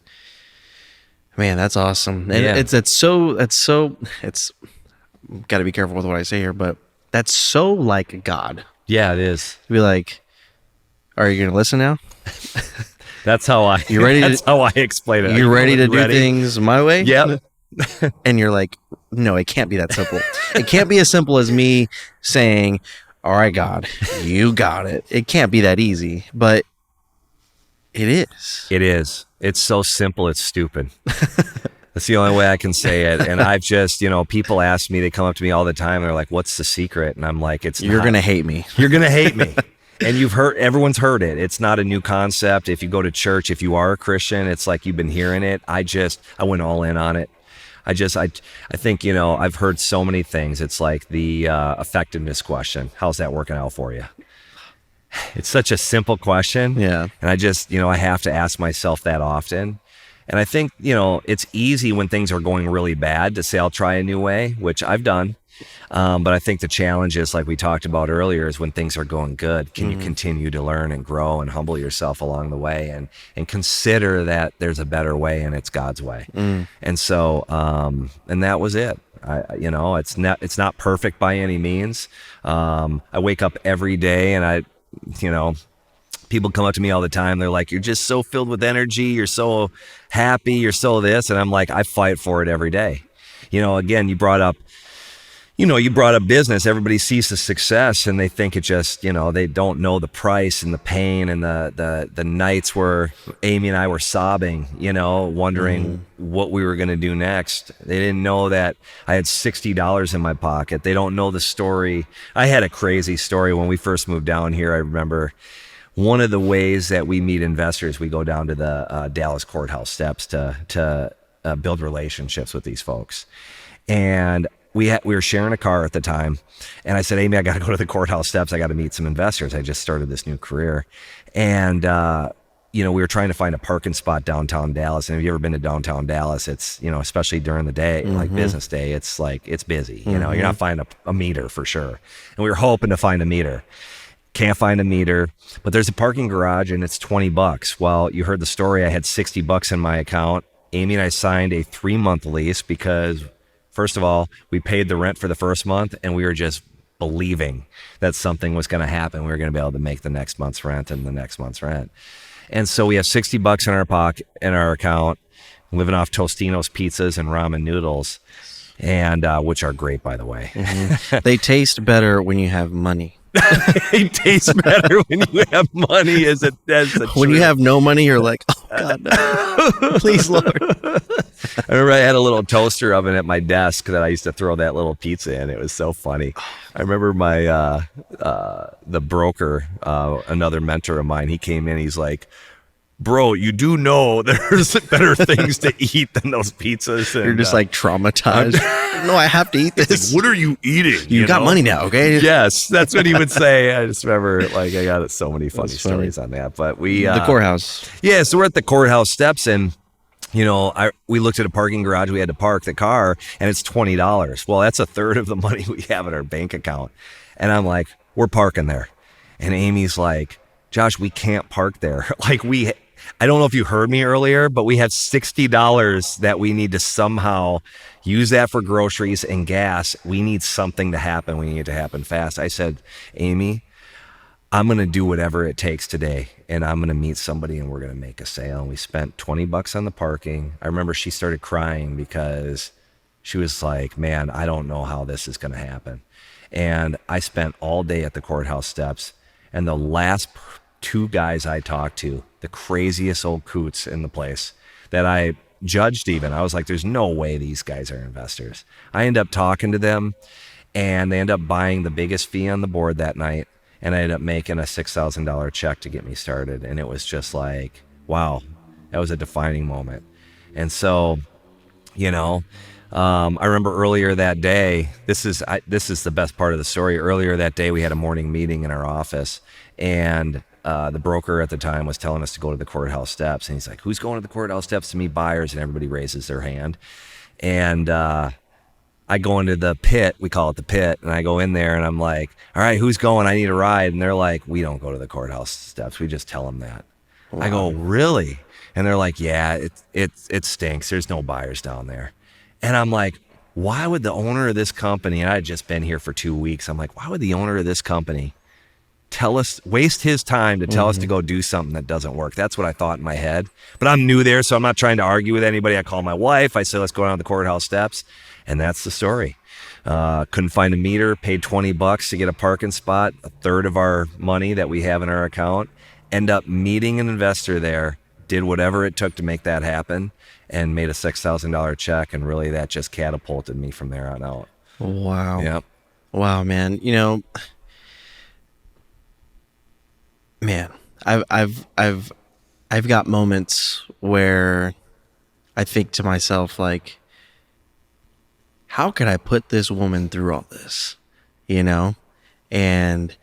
man, that's awesome. And Yeah. it's got to be careful with what I say here, but that's so like God. Yeah, it is. To be like, are you going to listen now? That's how I explain it. You ready to do things my way? Yep. And you're like, no, it can't be that simple. It can't be as simple as me saying, all right, God, you got it. It can't be that easy, but it is. It is. It's so simple, it's stupid. That's the only way I can say it. And I've just, people ask me, they come up to me all the time. They're like, what's the secret? And I'm like, you're going to hate me. You're going to hate me. And everyone's heard it. It's not a new concept. If you go to church, if you are a Christian, it's like you've been hearing it. I went all in on it. I think, I've heard so many things. It's like the effectiveness question. How's that working out for you? It's such a simple question. Yeah. And I just, I have to ask myself that often. And I think, it's easy when things are going really bad to say, I'll try a new way, which I've done. But I think the challenge is, like we talked about earlier, is when things are going good, can you continue to learn and grow and humble yourself along the way and consider that there's a better way, and it's God's way. And so, and that was it. It's not perfect by any means. I wake up every day and people come up to me all the time. They're like, you're just so filled with energy. You're so happy. You're so this. And I'm like, I fight for it every day. Again, you brought up business. Everybody sees the success and they think it just, they don't know the price and the pain and the nights where Amy and I were sobbing, wondering what we were going to do next. They didn't know that I had $60 in my pocket. They don't know the story. I had a crazy story when we first moved down here. I remember one of the ways that we meet investors, we go down to the Dallas courthouse steps to build relationships with these folks. And we were sharing a car at the time. And I said, Amy, I got to go to the courthouse steps. I got to meet some investors. I just started this new career. And, we were trying to find a parking spot downtown Dallas. And have you ever been to downtown Dallas? It's, especially during the day, like business day, it's busy. You're not finding a meter for sure. And we were hoping to find a meter. Can't find a meter, but there's a parking garage and it's $20. Well, you heard the story. I had $60 in my account. Amy and I signed a 3-month lease because, first of all, we paid the rent for the first month and we were just believing that something was going to happen. We were going to be able to make the next month's rent and the next month's rent. And so we have $60 in our pocket, in our account, living off Tostino's pizzas and ramen noodles, and which are great, by the way. They taste better when you have money. It tastes better when you have money. When you have no money, you're like, oh God, no. Please, Lord. I remember I had a little toaster oven at my desk that I used to throw that little pizza in. It was so funny. I remember my the broker, another mentor of mine. He came in. He's like, "Bro, you do know there's better things to eat than those pizzas." And, You're just like traumatized. No, I have to eat this. What are you eating? You got money now, okay? Yes, that's what he would say. I just remember, like, I got so many funny stories on that. But we the courthouse. Yeah, so we're at the courthouse steps, and we looked at a parking garage. We had to park the car, and it's $20. Well, that's a third of the money we have in our bank account. And I'm like, we're parking there. And Amy's like, Josh, we can't park there. I don't know if you heard me earlier, but we have $60 that we need to somehow use that for groceries and gas. We need something to happen. We need it to happen fast. I said, Amy, I'm going to do whatever it takes today, and I'm going to meet somebody and we're going to make a sale. And we spent $20 on the parking. I remember she started crying because she was like, man, I don't know how this is going to happen. And I spent all day at the courthouse steps, and the last 2 guys I talked to, the craziest old coots in the place that I judged even. I was like, there's no way these guys are investors. I end up talking to them, and they end up buying the biggest fee on the board that night, and I ended up making a $6,000 check to get me started. And it was just like, wow, that was a defining moment. And so, I remember earlier that day, this is the best part of the story. Earlier that day, we had a morning meeting in our office, and the broker at the time was telling us to go to the courthouse steps. And he's like, who's going to the courthouse steps to meet buyers? And everybody raises their hand. And I go into the pit, we call it the pit, and I go in there and I'm like, all right, who's going? I need a ride. And they're like, we don't go to the courthouse steps. We just tell them that. Wow. I go, really? And they're like, yeah, it stinks. There's no buyers down there. And I'm like, why would the owner of this company, and I had just been here for 2 weeks, I'm like, why would the owner of this company waste his time to tell us to go do something that doesn't work? That's what I thought in my head. But I'm new there, so I'm not trying to argue with anybody. I call my wife. I say, let's go down to the courthouse steps. And that's the story. Couldn't find a meter, paid $20 to get a parking spot, a third of our money that we have in our account. End up meeting an investor there, did whatever it took to make that happen, and made a $6,000 check. And really that just catapulted me from there on out. Wow. Yep. Wow, man. Man, I've got moments where I think to myself, like, how could I put this woman through all this? And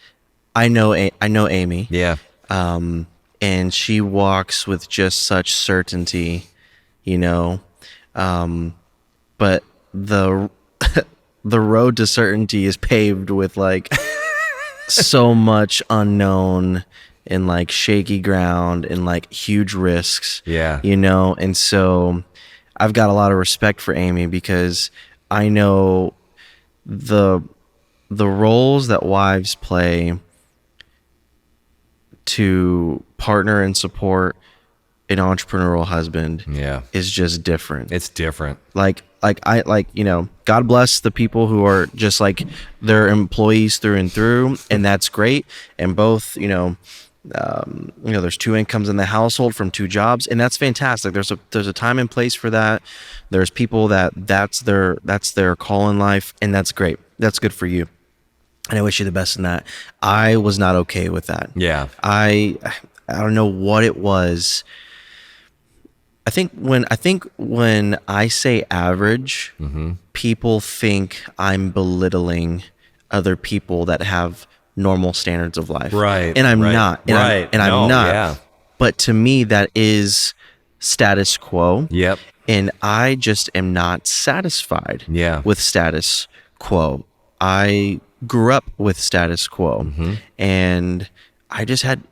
I know Amy. Yeah. And she walks with just such certainty, but the road to certainty is paved with like so much unknown and like shaky ground and like huge risks. Yeah. And so I've got a lot of respect for Amy because I know the roles that wives play to partner and support an entrepreneurial husband is just different. It's different. God bless the people who are just like their employees through and through, and that's great. And both, there's 2 incomes in the household from 2 jobs, and that's fantastic. There's a time and place for that. There's people that's their call in life, and that's great. That's good for you. And I wish you the best in that. I was not okay with that. Yeah. I don't know what it was. I think when I say average, people think I'm belittling other people that have normal standards of life. Right. And I'm not. I'm not. Yeah. But to me, that is status quo. Yep. And I just am not satisfied Yeah. with status quo. I grew up with status quo, Mm-hmm. and I just had.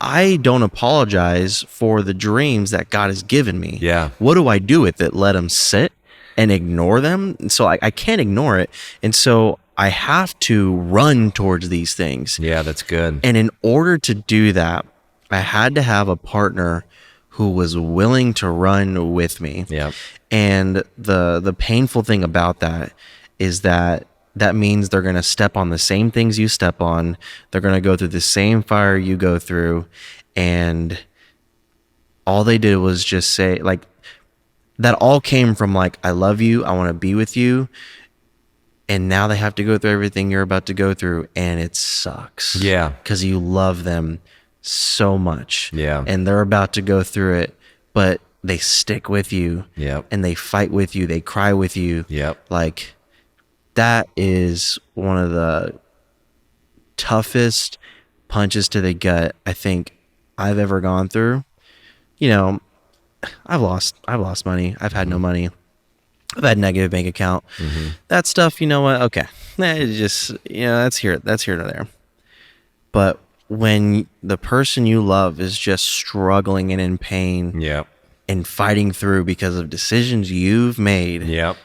I don't apologize for the dreams that God has given me. Yeah. What do I do with it? Let them sit and ignore them? And so I can't ignore it. And so I have to run towards these things. Yeah, that's good. And in order to do that, I had to have a partner who was willing to run with me. Yeah. And the painful thing about that is that means they're going to step on the same things you step on. They're going to go through the same fire you go through. And all they did was just say, like, that all came from, like, I love you, I want to be with you. And now they have to go through everything you're about to go through, and it sucks. Yeah. Because you love them so much. Yeah. And they're about to go through it, but they stick with you. Yep. And they fight with you. They cry with you. Yep. Like, that is one of the toughest punches to the gut I think I've ever gone through. You know, I've lost money. I've had no money. I've had negative bank account. Mm-hmm. That stuff, you know what? Okay. It just, that's here to there. But when the person you love is just struggling and in pain Yep. and fighting through because of decisions you've made, Yep.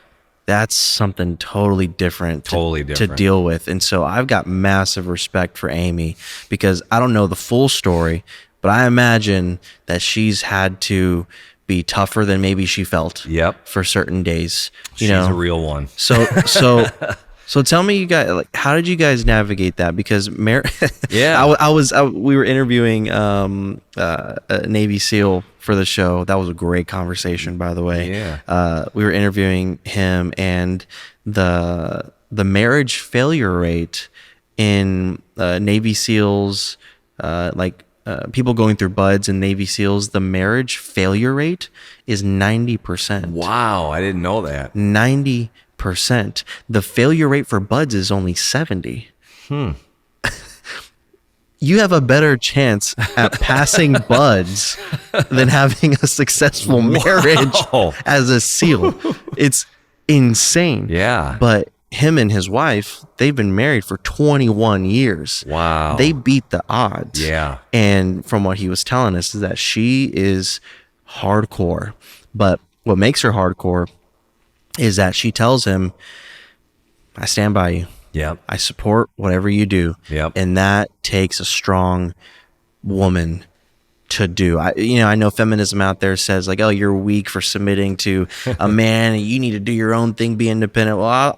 that's something totally different to deal with. And so I've got massive respect for Amy, because I don't know the full story, but I imagine that she's had to be tougher than maybe she felt. Yep. For certain days. She's a real one. So tell me, you guys, like, how did you guys navigate that? Because Yeah. we were interviewing a Navy SEAL for the show. That was a great conversation, by the way. Yeah. We were interviewing him, and the marriage failure rate in Navy SEALs, people going through buds and Navy SEALs, the marriage failure rate is 90%. Wow, I didn't know that. 90%. The failure rate for buds is only 70. You have a better chance at passing buds than having a successful marriage as a SEAL. It's insane. Yeah. But him and his wife, they've been married for 21 years. Wow. They beat the odds. Yeah. And from what he was telling us is that she is hardcore. But what makes her hardcore is that she tells him, I stand by you. Yep. I support whatever you do. Yep. And that takes a strong woman to do. I know feminism out there says, like, oh, you're weak for submitting to a man and you need to do your own thing, be independent. Well,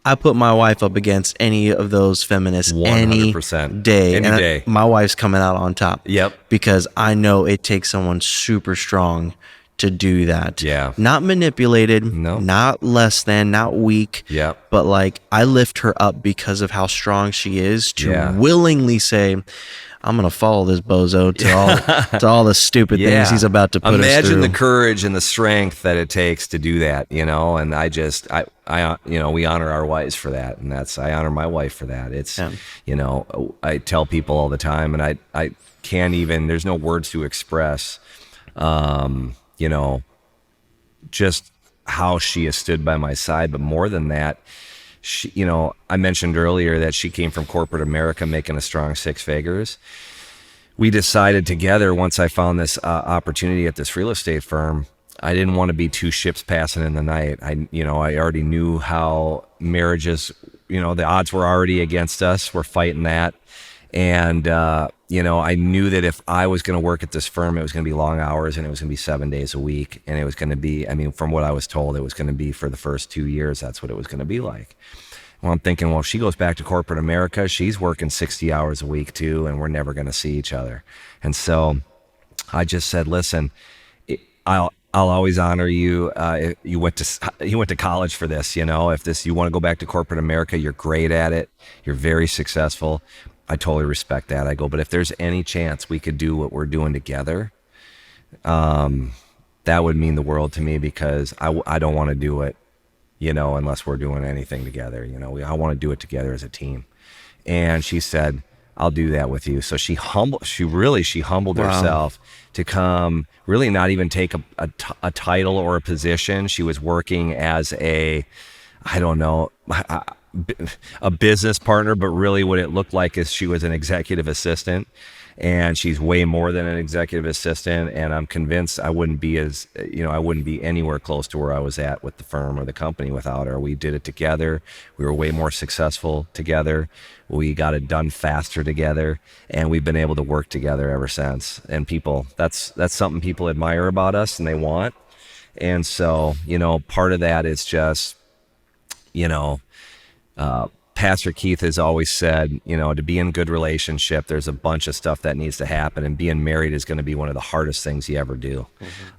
I put my wife up against any of those feminists 100%. any day. Any day. My wife's coming out on top. Yep. Because I know it takes someone super strong to do that. Yeah. Not manipulated, No. not less than, not weak. Yep. But like, I lift her up because of how strong she is to Yeah. willingly say, I'm going to follow this bozo to all the stupid things he's about to put us through. Imagine the courage and the strength that it takes to do that, and I we honor our wives for that, and I honor my wife for that. It's, I tell people all the time, and I can't even, there's no words to express, just how she has stood by my side. But more than that, she, I mentioned earlier that she came from corporate America making a strong six figures. We decided together, once I found this opportunity at this real estate firm, I didn't want to be two ships passing in the night. I already knew how marriages, the odds were already against us. We're fighting that. And, I knew that if I was going to work at this firm, it was going to be long hours and it was going to be 7 days a week. And it was going to be, from what I was told, it was going to be for the first 2 years. That's what it was going to be like. Well, I'm thinking, well, if she goes back to corporate America, she's working 60 hours a week too, and we're never going to see each other. And so I just said, listen, I'll always honor you. You went to college for this, if you want to go back to corporate America, you're great at it. You're very successful. I totally respect that. I go, but if there's any chance we could do what we're doing together, that would mean the world to me, because I don't want to do it, unless we're doing anything together. I want to do it together as a team. And she said, I'll do that with you. So she humbled herself to come, really not even take a title or a position. She was working as I don't know. a business partner, but really what it looked like is she was an executive assistant, and she's way more than an executive assistant. And I'm convinced I wouldn't be anywhere close to where I was at with the firm or the company without her. We did it together. We were way more successful together. We got it done faster together, and we've been able to work together ever since. And that's something people admire about us and they want. And so, part of that is just, Pastor Keith has always said, to be in good relationship, there's a bunch of stuff that needs to happen, and being married is going to be one of the hardest things you ever do.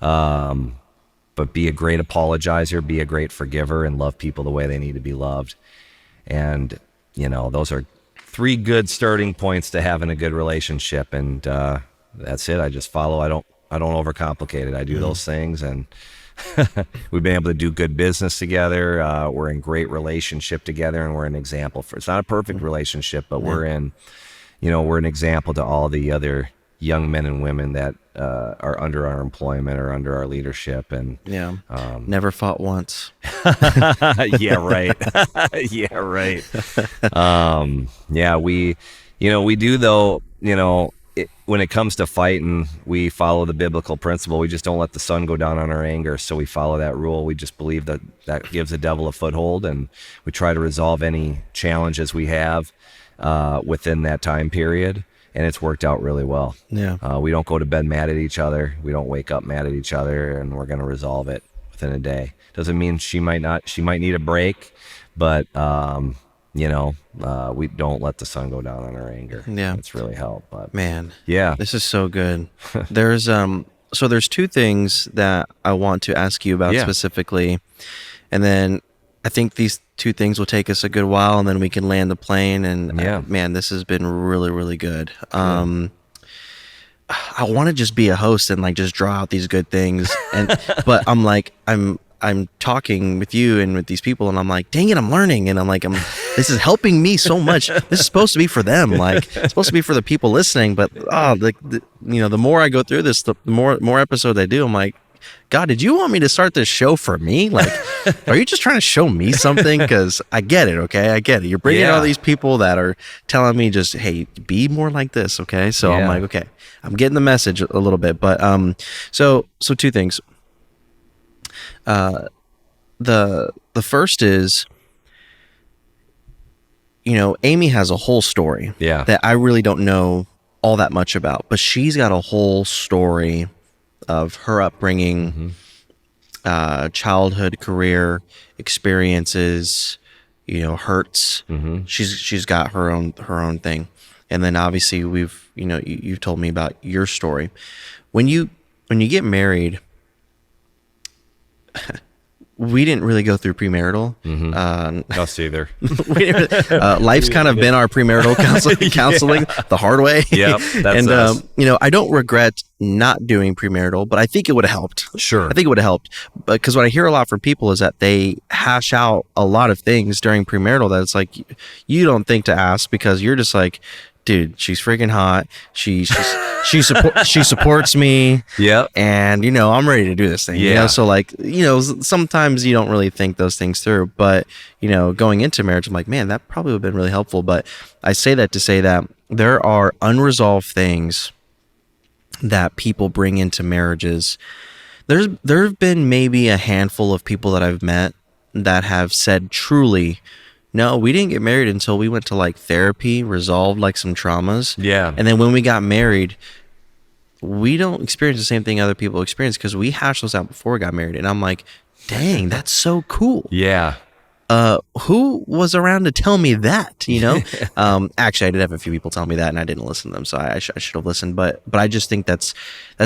But be a great apologizer, be a great forgiver, and love people the way they need to be loved. And, those are 3 good starting points to having a good relationship. And that's it. I just follow. I don't overcomplicate it. I do those things, and we've been able to do good business together. We're in great relationship together, and we're an example for. It's not a perfect relationship, but we're an example to all the other young men and women that are under our employment or under our leadership. And never fought once. Yeah, right. Yeah, right. We do though. When it comes to fighting, we follow the biblical principle. We just don't let the sun go down on our anger. So we follow that rule. We just believe that gives the devil a foothold, and we try to resolve any challenges we have within that time period. And it's worked out really well. Yeah. We don't go to bed mad at each other. We don't wake up mad at each other, and we're going to resolve it within a day. Doesn't mean she might need a break, but we don't let the sun go down on our anger. Yeah. It's really helped. But man, yeah, this is so good. There's 2 things that I want to ask you about specifically, and then I think these 2 things will take us a good while, and then we can land the plane. And man, this has been really, really good. I want to just be a host and just draw out these good things, but I'm talking with you and with these people, and I'm like, dang it, I'm learning, and this is helping me so much. This is supposed to be for them, it's supposed to be for the people listening. But the more I go through this, the more episodes I do, I'm like, God, did you want me to start this show for me? Are you just trying to show me something? Because I get it, okay? I get it. You're bringing all these people that are telling me just, hey, be more like this, okay? So I'm like, okay, I'm getting the message a little bit. But so 2 things. The first is, Amy has a whole story that I really don't know all that much about, but she's got a whole story of her upbringing, childhood, career experiences, hurts. She's got her own thing. And then obviously you've told me about your story. When you get married, we didn't really go through premarital. Us either. Life's kind of been our premarital counseling the hard way. Yeah, that's us. I don't regret not doing premarital, but I think it would have helped. Sure. I think it would have helped, because what I hear a lot from people is that they hash out a lot of things during premarital that it's like you don't think to ask, because you're just like, dude, she's freaking hot. She supports me. Yeah. And I'm ready to do this thing. Yeah. So sometimes you don't really think those things through. But going into marriage, I'm like, man, that probably would have been really helpful. But I say that to say that there are unresolved things that people bring into marriages. There have been maybe a handful of people that I've met that have said truly, no, we didn't get married until we went to therapy, resolved some traumas. Yeah. And then when we got married, we don't experience the same thing other people experience, because we hashed those out before we got married. And I'm like, dang, that's so cool. Yeah. Who was around to tell me that, Actually, I did have a few people tell me that, and I didn't listen to them. So I should have listened. But I just think that's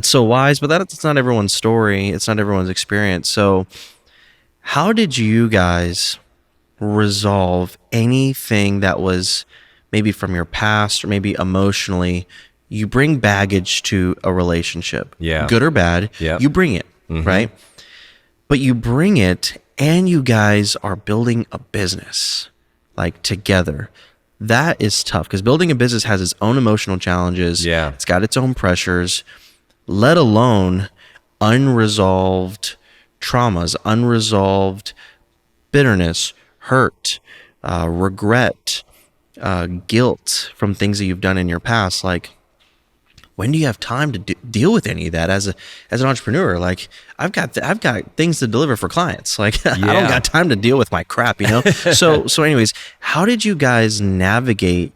so wise. But that's not everyone's story. It's not everyone's experience. So how did you guys resolve anything that was maybe from your past, or maybe emotionally? You bring baggage to a relationship, good or bad. You bring it, right? But you bring it, and you guys are building a business together. That is tough, because building a business has its own emotional challenges. It's got its own pressures, let alone unresolved traumas, unresolved bitterness, hurt, regret, guilt from things that you've done in your past. Like, when do you have time to deal with any of that as an entrepreneur? Like, I've got things to deliver for clients. Like, I don't got time to deal with my crap, you know? So anyways, how did you guys navigate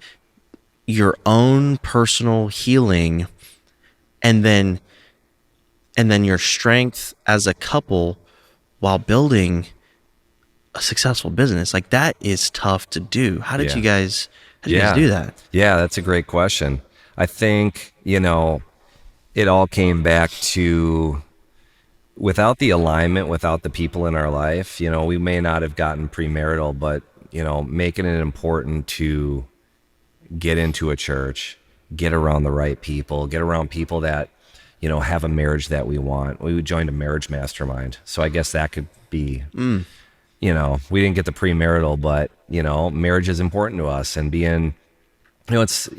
your own personal healing and then your strength as a couple while building a successful business? Like, that is tough to do. How did you guys do that? Yeah, that's a great question. I think, it all came back to, without the alignment, without the people in our life, we may not have gotten premarital, but, making it important to get into a church, get around the right people, get around people that, have a marriage that we want. We joined a marriage mastermind. So I guess that could be, we didn't get the premarital, but, marriage is important to us, and being, it's,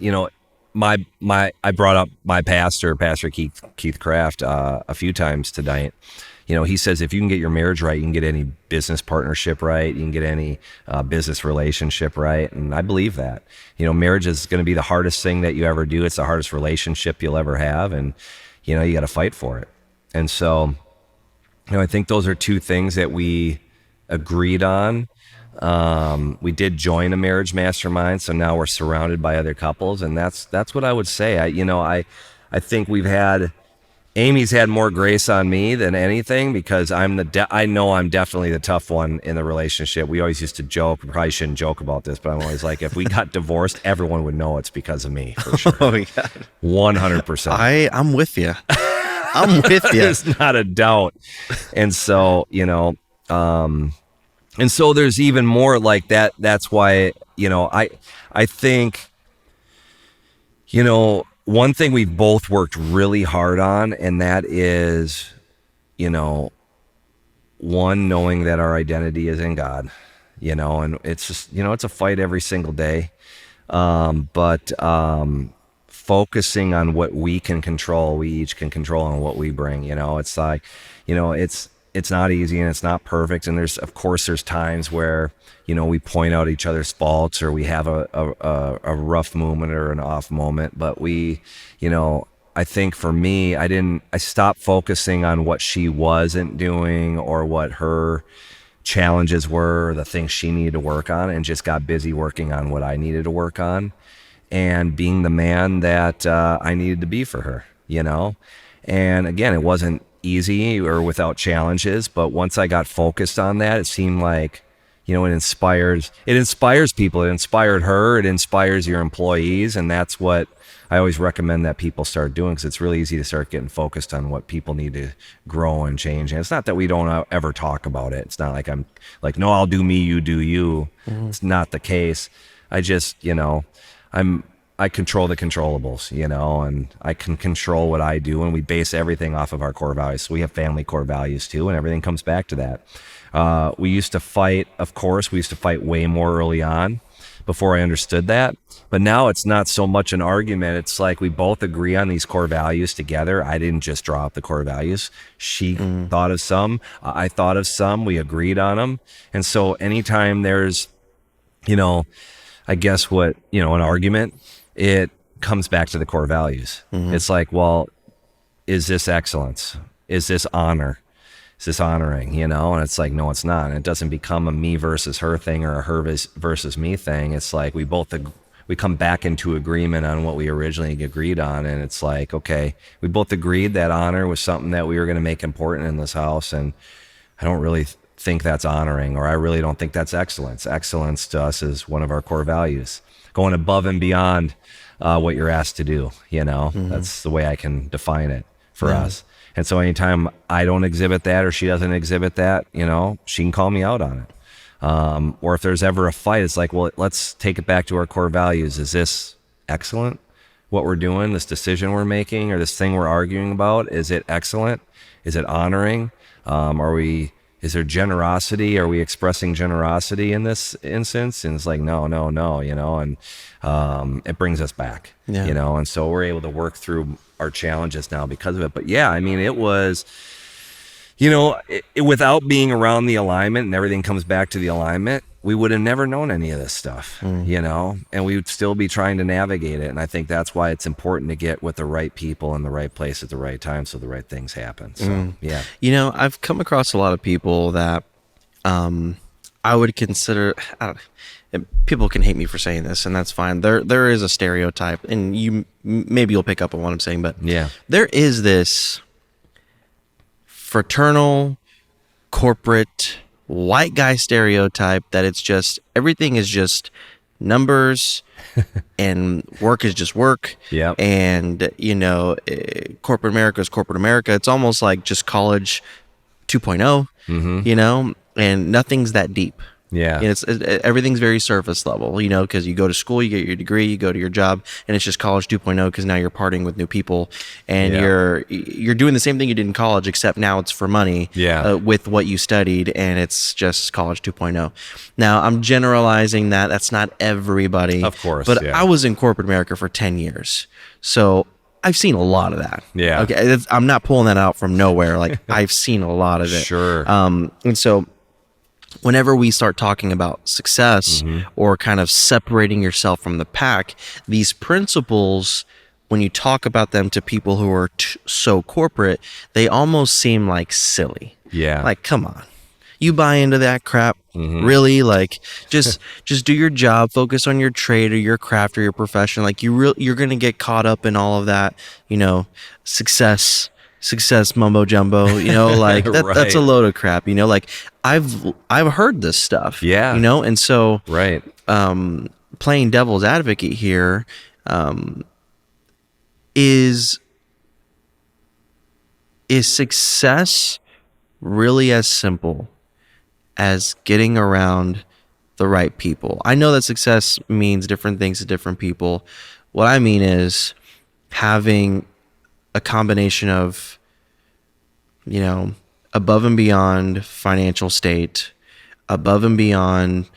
I brought up my Pastor Keith Craft, a few times tonight. He says, if you can get your marriage right, you can get any business partnership right. You can get any business relationship right. And I believe that, marriage is going to be the hardest thing that you ever do. It's the hardest relationship you'll ever have. And, you got to fight for it. And so, I think those are two things that we agreed on. We did join a marriage mastermind, so now we're surrounded by other couples, and that's what I would say. I think Amy's had more grace on me than anything, because I know I'm definitely the tough one in the relationship. We always used to joke, we probably shouldn't joke about this, but I'm always like, if we got divorced, everyone would know it's because of me, for sure. Oh, yeah. 100%. I'm with you. I'm with you. There's not a doubt. And so, and so there's even more like that. That's why, I think, one thing we've both worked really hard on, and that is, one, knowing that our identity is in God, and it's just, it's a fight every single day. But focusing on what we can control, we each can control, and what we bring, it's like, it's not easy and it's not perfect. And there's times where, we point out each other's faults, or we have a rough moment or an off moment. But I think for me, I stopped focusing on what she wasn't doing or what her challenges were, or the things she needed to work on, and just got busy working on what I needed to work on and being the man that I needed to be for her, And again, it wasn't easy or without challenges, but once I got focused on that, it seemed like, it inspires people. It inspired her, it inspires your employees. And that's what I always recommend that people start doing, because it's really easy to start getting focused on what people need to grow and change. And it's not that we don't ever talk about it. It's not like I'm like, no, I'll do me, you do you. Mm-hmm. It's not the case. I just, I control the controllables, and I can control what I do, and we base everything off of our core values. So we have family core values too, and everything comes back to that. We used to fight, of course, way more early on before I understood that. But now it's not so much an argument. It's like we both agree on these core values together. I didn't just draw up the core values. She thought of some, I thought of some, we agreed on them. And so anytime there's, I guess what, an argument, it comes back to the core values. Mm-hmm. It's like, well, is this excellence? Is this honor? Is this honoring? And it's like, no, it's not. And it doesn't become a me versus her thing or a her versus me thing. It's like we come back into agreement on what we originally agreed on. And it's like, okay, we both agreed that honor was something that we were going to make important in this house. And I don't really think that's honoring, or I really don't think that's excellence. Excellence to us is one of our core values. Going above and beyond what you're asked to do, mm-hmm. That's the way I can define it for us. And so anytime I don't exhibit that, or she doesn't exhibit that, she can call me out on it. Or if there's ever a fight, it's like, well, let's take it back to our core values. Is this excellent, what we're doing, this decision we're making, or this thing we're arguing about? Is it excellent? Is it honoring? Is there generosity? Are we expressing generosity in this instance? And it's like, no, and it brings us back, and so we're able to work through our challenges now because of it. But yeah, I mean, it was, without being around the alignment, and everything comes back to the alignment, we would have never known any of this stuff, you know, and we would still be trying to navigate it. And I think that's why it's important to get with the right people in the right place at the right time so the right things happen. So, yeah. You know, I've come across a lot of people that I would consider, people can hate me for saying this, and that's fine. There is a stereotype, and maybe you'll pick up on what I'm saying, but Yeah. there is this fraternal, corporate, white guy stereotype that it's just, everything is just numbers and work is just work. Yep. And, you know, corporate America is corporate America. It's almost like just college 2.0, you know, and nothing's that deep. Yeah. And everything's very surface level, you know, because you go to school, you get your degree, you go to your job, and it's just college 2.0 because now you're partying with new people, and you're doing the same thing you did in college, except now it's for money. With what you studied, and it's just college 2.0. Now I'm generalizing that. That's not everybody, Of course, but yeah. I was in corporate America for 10 years, so I've seen a lot of that. Yeah. Okay, I'm not pulling that out from nowhere. Like I've seen a lot of it. Sure. And so whenever we start talking about success or kind of separating yourself from the pack, these principles, when you talk about them to people who are so corporate, they almost seem like silly. Yeah. Like, come on. You buy into that crap? Really? Like, just do your job, focus on your trade or your craft or your profession. Like, you're going to get caught up in all of that, you know, success mumbo jumbo, you know, like Right. that's a load of crap, you know, like I've heard this stuff, Yeah. you know, and so Right. playing devil's advocate here, is success really as simple as getting around the right people? I know that success means different things to different people. What I mean is having a combination of, you know, above and beyond financial state, above and beyond,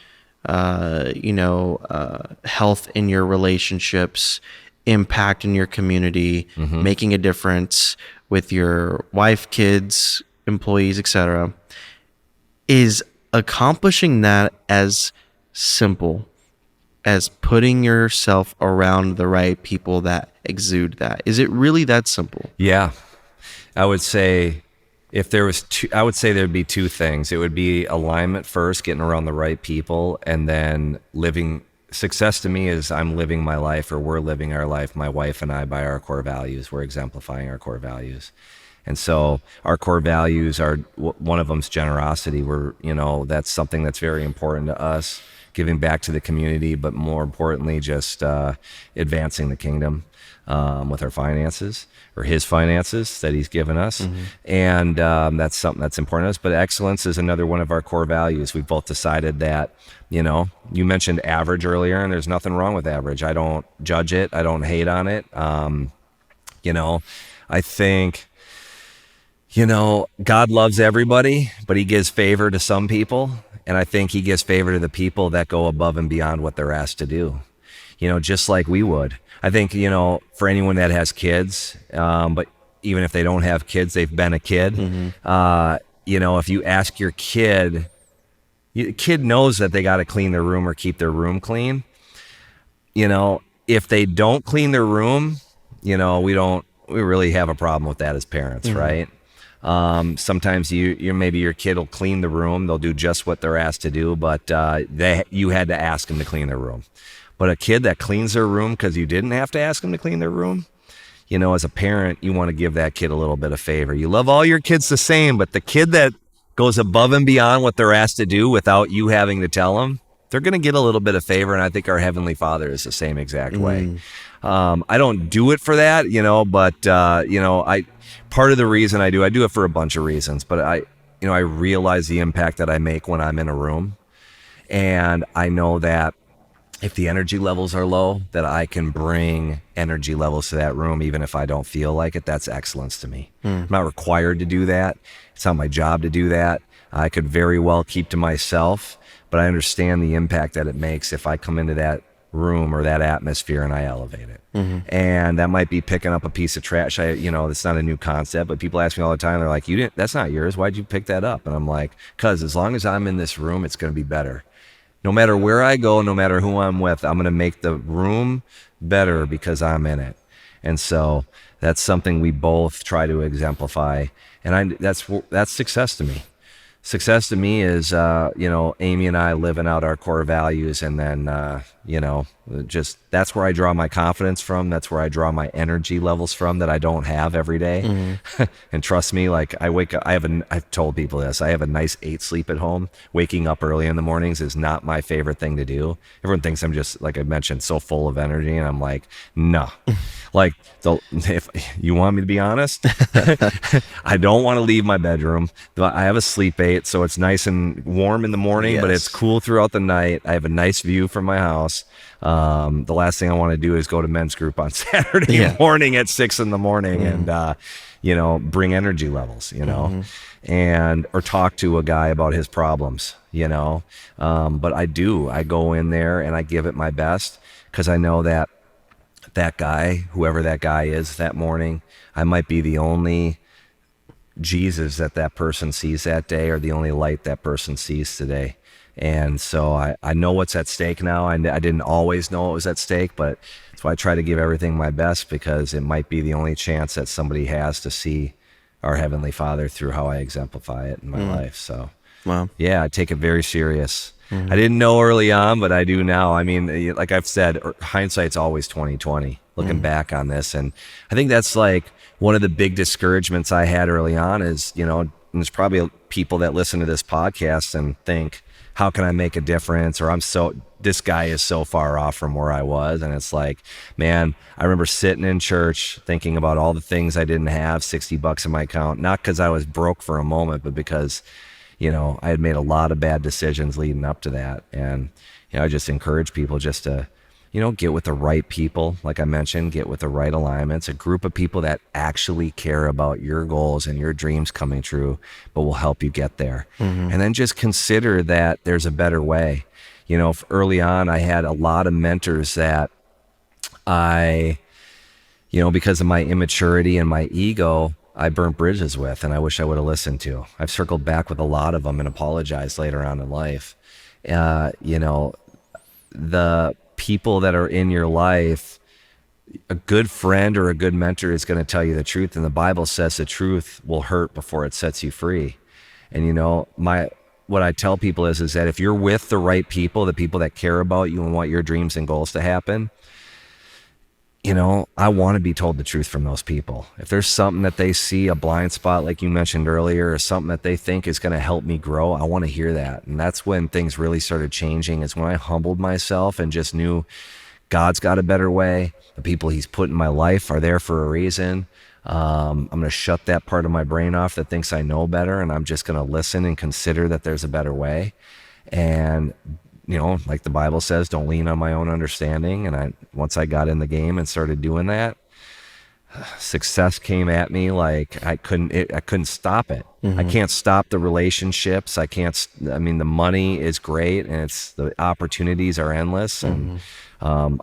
health in your relationships, impact in your community, making a difference with your wife, kids, employees, etc., is accomplishing that as simple as putting yourself around the right people that exude that. Is it really that simple? Yeah. I would say if there was I would say there'd be two things. It would be alignment first, getting around the right people, and then living. Success to me is I'm living my life, or we're living our life, my wife and I, by our core values. We're exemplifying our core values. And so our core values are, one of them's generosity. That's something that's very important to us, giving back to the community, but more importantly, just advancing the kingdom with our finances, or his finances that he's given us. And that's something that's important to us. But excellence is another one of our core values. We've both decided that, you mentioned average earlier, and there's nothing wrong with average. I don't judge it. I don't hate on it. I think, God loves everybody, but he gives favor to some people. And I think he gives favor to the people that go above and beyond what they're asked to do, just like we would. I think, for anyone that has kids, but even if they don't have kids, they've been a kid. If you ask your kid, the kid knows that they got to clean their room or keep their room clean. If they don't clean their room, we really have a problem with that as parents, right? Sometimes maybe your kid will clean the room. They'll do just what they're asked to do, but you had to ask them to clean their room. But a kid that cleans their room because you didn't have to ask them to clean their room, as a parent, you want to give that kid a little bit of favor. You love all your kids the same, but the kid that goes above and beyond what they're asked to do without you having to tell them, they're going to get a little bit of favor. And I think our Heavenly Father is the same exact way. I don't do it for that, but part of the reason I do it for a bunch of reasons, but I realize the impact that I make when I'm in a room. And I know that if the energy levels are low, that I can bring energy levels to that room, even if I don't feel like it. That's excellence to me. I'm not required to do that. It's not my job to do that. I could very well keep to myself, but I understand the impact that it makes if I come into that room or that atmosphere and I elevate it. And that might be picking up a piece of trash. It's not a new concept, but people ask me all the time, they're like, that's not yours. Why'd you pick that up? And I'm like, 'cause as long as I'm in this room, it's going to be better. No matter where I go, no matter who I'm with, I'm going to make the room better because I'm in it. And so that's something we both try to exemplify. And that's success to me. Success to me is, Amy and I living out our core values, and then, just that's where I draw my confidence from. That's where I draw my energy levels from that I don't have every day. And trust me, like I wake up, I've told people this, I have a nice 8 sleep at home. Waking up early in the mornings is not my favorite thing to do. Everyone thinks I'm just, like I mentioned, so full of energy. And I'm like, no, like if you want me to be honest, I don't want to leave my bedroom. I have a sleep 8, so it's nice and warm in the morning, but it's cool throughout the night. I have a nice view from my house. The last thing I want to do is go to men's group on Saturday morning at 6 a.m. and, bring energy levels, and, or talk to a guy about his problems, but I go in there and I give it my best, because I know that guy, whoever that guy is that morning, I might be the only Jesus that person sees that day, or the only light that person sees today. And so I know what's at stake now. I didn't always know it was at stake, but that's why I try to give everything my best, because it might be the only chance that somebody has to see our Heavenly Father through how I exemplify it in my life. So, I take it very serious. I didn't know early on, but I do now. I mean, like I've said, hindsight's always 20/20, looking back on this. And I think that's like one of the big discouragements I had early on is, and there's probably people that listen to this podcast and think, how can I make a difference? Or this guy is so far off from where I was. And it's like, man, I remember sitting in church thinking about all the things I didn't have, $60 in my account, not because I was broke for a moment, but because, I had made a lot of bad decisions leading up to that. And, I just encourage people just to, get with the right people. Like I mentioned, get with the right alignments, a group of people that actually care about your goals and your dreams coming true, but will help you get there. And then just consider that there's a better way. Early on, I had a lot of mentors that because of my immaturity and my ego, I burnt bridges with, and I wish I would have listened to. I've circled back with a lot of them and apologized later on in life. The people that are in your life, a good friend or a good mentor is going to tell you the truth. And the Bible says the truth will hurt before it sets you free. And what I tell people is that if you're with the right people, the people that care about you and want your dreams and goals to happen, I want to be told the truth from those people. If there's something that they see, a blind spot, like you mentioned earlier, or something that they think is going to help me grow, I want to hear that. And that's when things really started changing, is when I humbled myself and just knew God's got a better way. The people he's put in my life are there for a reason. I'm going to shut that part of my brain off that thinks I know better, and I'm just going to listen and consider that there's a better way. And like the Bible says, don't lean on my own understanding. And once I got in the game and started doing that, success came at me like I couldn't stop it. I can't stop the relationships. The money is great, and the opportunities are endless. And I'm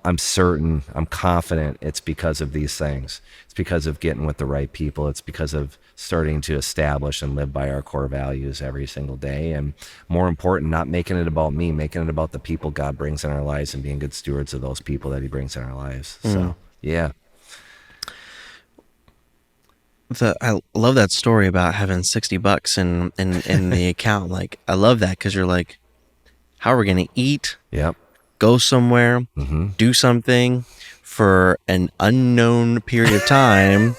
confident it's because of these things. It's because of getting with the right people. It's because of starting to establish and live by our core values every single day. And more important, not making it about me, making it about the people God brings in our lives and being good stewards of those people that he brings in our lives. So, yeah. I love that story about having $60 in the account. Like, I love that, because you're like, how are we going to eat? Yep. Go somewhere, do something for an unknown period of time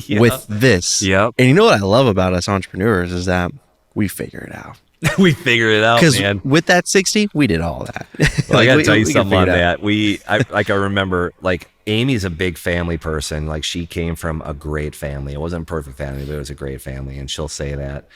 with this. Yep. And you know what I love about us entrepreneurs is that we figure it out. We figured it out, man. With that 60, we did all that. Well, I got to tell you something on that. I remember, like, Amy's a big family person. Like, she came from a great family. It wasn't a perfect family, but it was a great family. And she'll say that.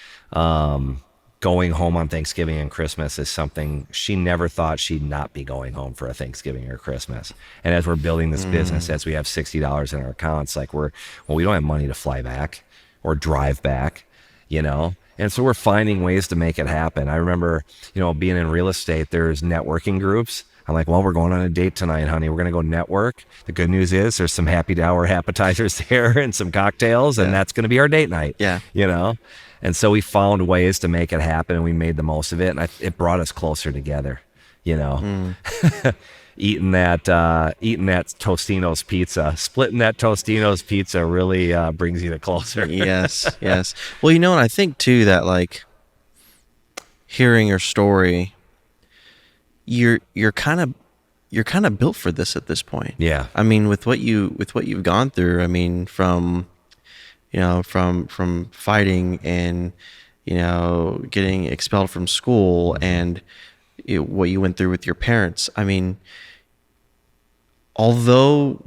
Going home on Thanksgiving and Christmas is something she never thought she'd not be going home for a Thanksgiving or Christmas. And as we're building this business, as we have $60 in our accounts, like we don't have money to fly back or drive back, And so we're finding ways to make it happen. I remember, being in real estate, there's networking groups. I'm like, well, we're going on a date tonight, honey. We're going to go network. The good news is there's some happy hour appetizers there and some cocktails, and that's going to be our date night. Yeah. And so we found ways to make it happen, and we made the most of it. And it brought us closer together. you know, eating that Tostino's pizza, splitting that Tostino's pizza really brings you closer. Yes, yes. Well, and I think too that like hearing your story, you're kind of built for this at this point. Yeah. I mean, with what you've gone through, I mean, from fighting and getting expelled from school and what you went through with your parents. I mean, although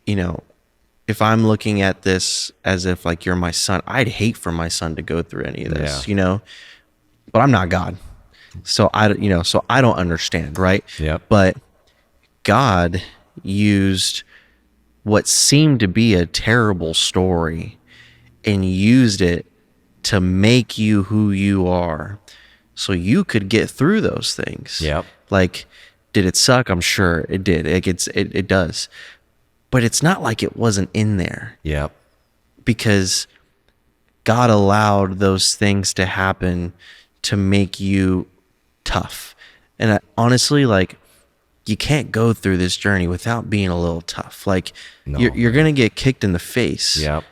if I'm looking at this as if like you're my son, I'd hate for my son to go through any of this, but I'm not God. So I don't understand, right? Yep. But God used what seemed to be a terrible story and used it to make you who you are so you could get through those things. Yep. Like, did it suck? I'm sure it did. It does. But it's not like it wasn't in there. Yep. Because God allowed those things to happen to make you tough. And honestly, like, you can't go through this journey without being a little tough. Like, No. you're going to get kicked in the face. Yep.